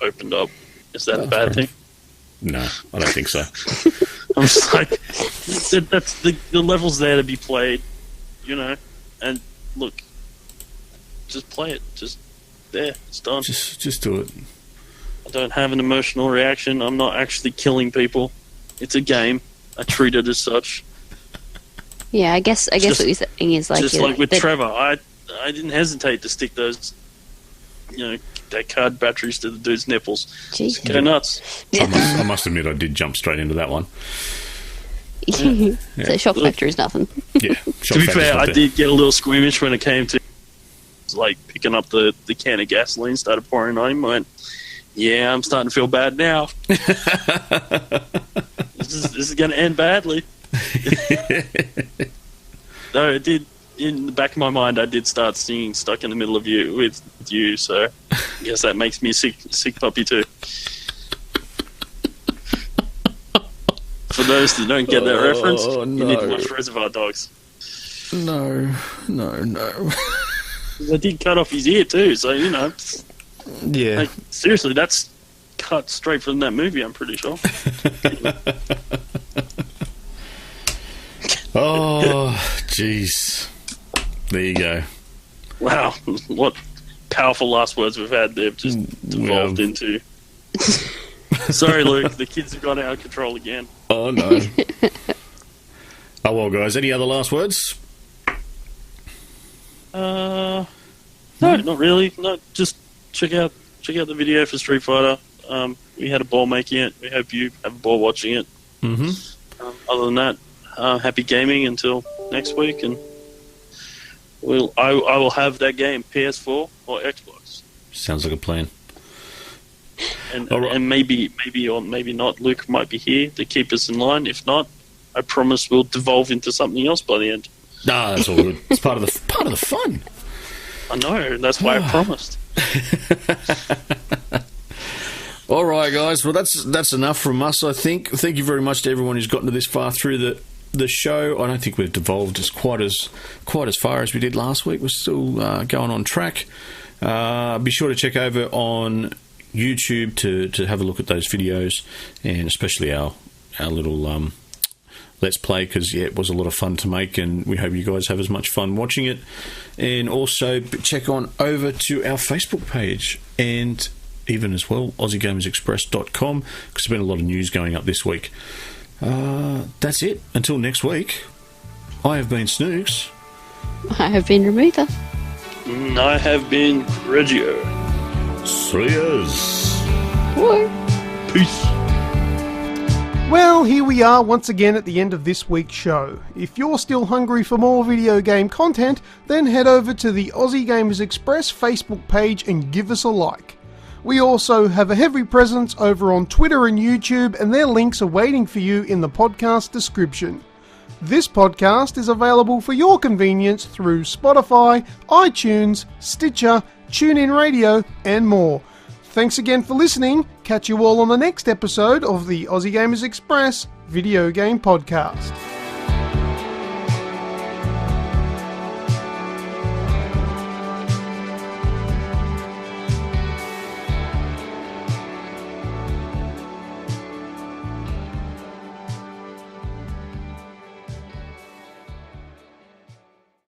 opened up. Is that a bad thing? No, I don't think so. I'm just like, that's the level's there to be played, you know. And look, just play it. Just there, it's done. Just do it. I don't have an emotional reaction. I'm not actually killing people. It's a game. I treat it as such. Yeah, I guess what you're saying is like... Just like with Trevor, I didn't hesitate to stick those, that card batteries to the dude's nipples. Jeez. Go nuts. I must admit I did jump straight into that one. So shock factor is nothing. Yeah. To be fair, I did get a little squeamish when it came to like picking up the can of gasoline, started pouring on him. I went, yeah, I'm starting to feel bad now. This is going to end badly. No, it did. In the back of my mind, I did start singing "Stuck in the Middle of You" with you. So, I guess that makes me sick puppy too. For those that don't get that reference, you need to watch Reservoir Dogs. No. They did cut off his ear too, so Yeah. Like, seriously, that's cut straight from that movie. I'm pretty sure. Oh, jeez. There you go. Wow, what powerful last words we've had. They've just devolved into. Sorry, Luke. The kids have gone out of control again. Oh no. Oh well, guys. Any other last words? No, not really. No, just check out the video for Street Fighter. We had a ball making it. We hope you have a ball watching it. Mm-hmm. Other than that, happy gaming until next week, and I will have that game PS4 or Xbox. Sounds like a plan. And All right. and maybe or maybe not. Luke might be here to keep us in line. If not, I promise we'll devolve into something else by the end. Nah, that's all good. It's part of the fun. I know. That's why I promised. All right, guys. Well, that's enough from us, I think. Thank you very much to everyone who's gotten to this far through the show. I don't think we've devolved quite as far as we did last week. We're still going on track. Be sure to check over on YouTube to have a look at those videos, and especially our little Let's Play, because it was a lot of fun to make, and we hope you guys have as much fun watching it. And also check on over to our Facebook page, and even as well AussieGamersExpress.com, because there's been a lot of news going up this week. That's it. Until next week, I have been Snooks. I have been Ramutha. I have been Reggio. Cheers. Whoa. Peace. Well, here we are once again at the end of this week's show. If you're still hungry for more video game content, then head over to the Aussie Gamers Express Facebook page and give us a like. We also have a heavy presence over on Twitter and YouTube, and their links are waiting for you in the podcast description. This podcast is available for your convenience through Spotify, iTunes, Stitcher, TuneIn Radio, and more. Thanks again for listening. Catch you all on the next episode of the Aussie Gamers Express Video Game Podcast.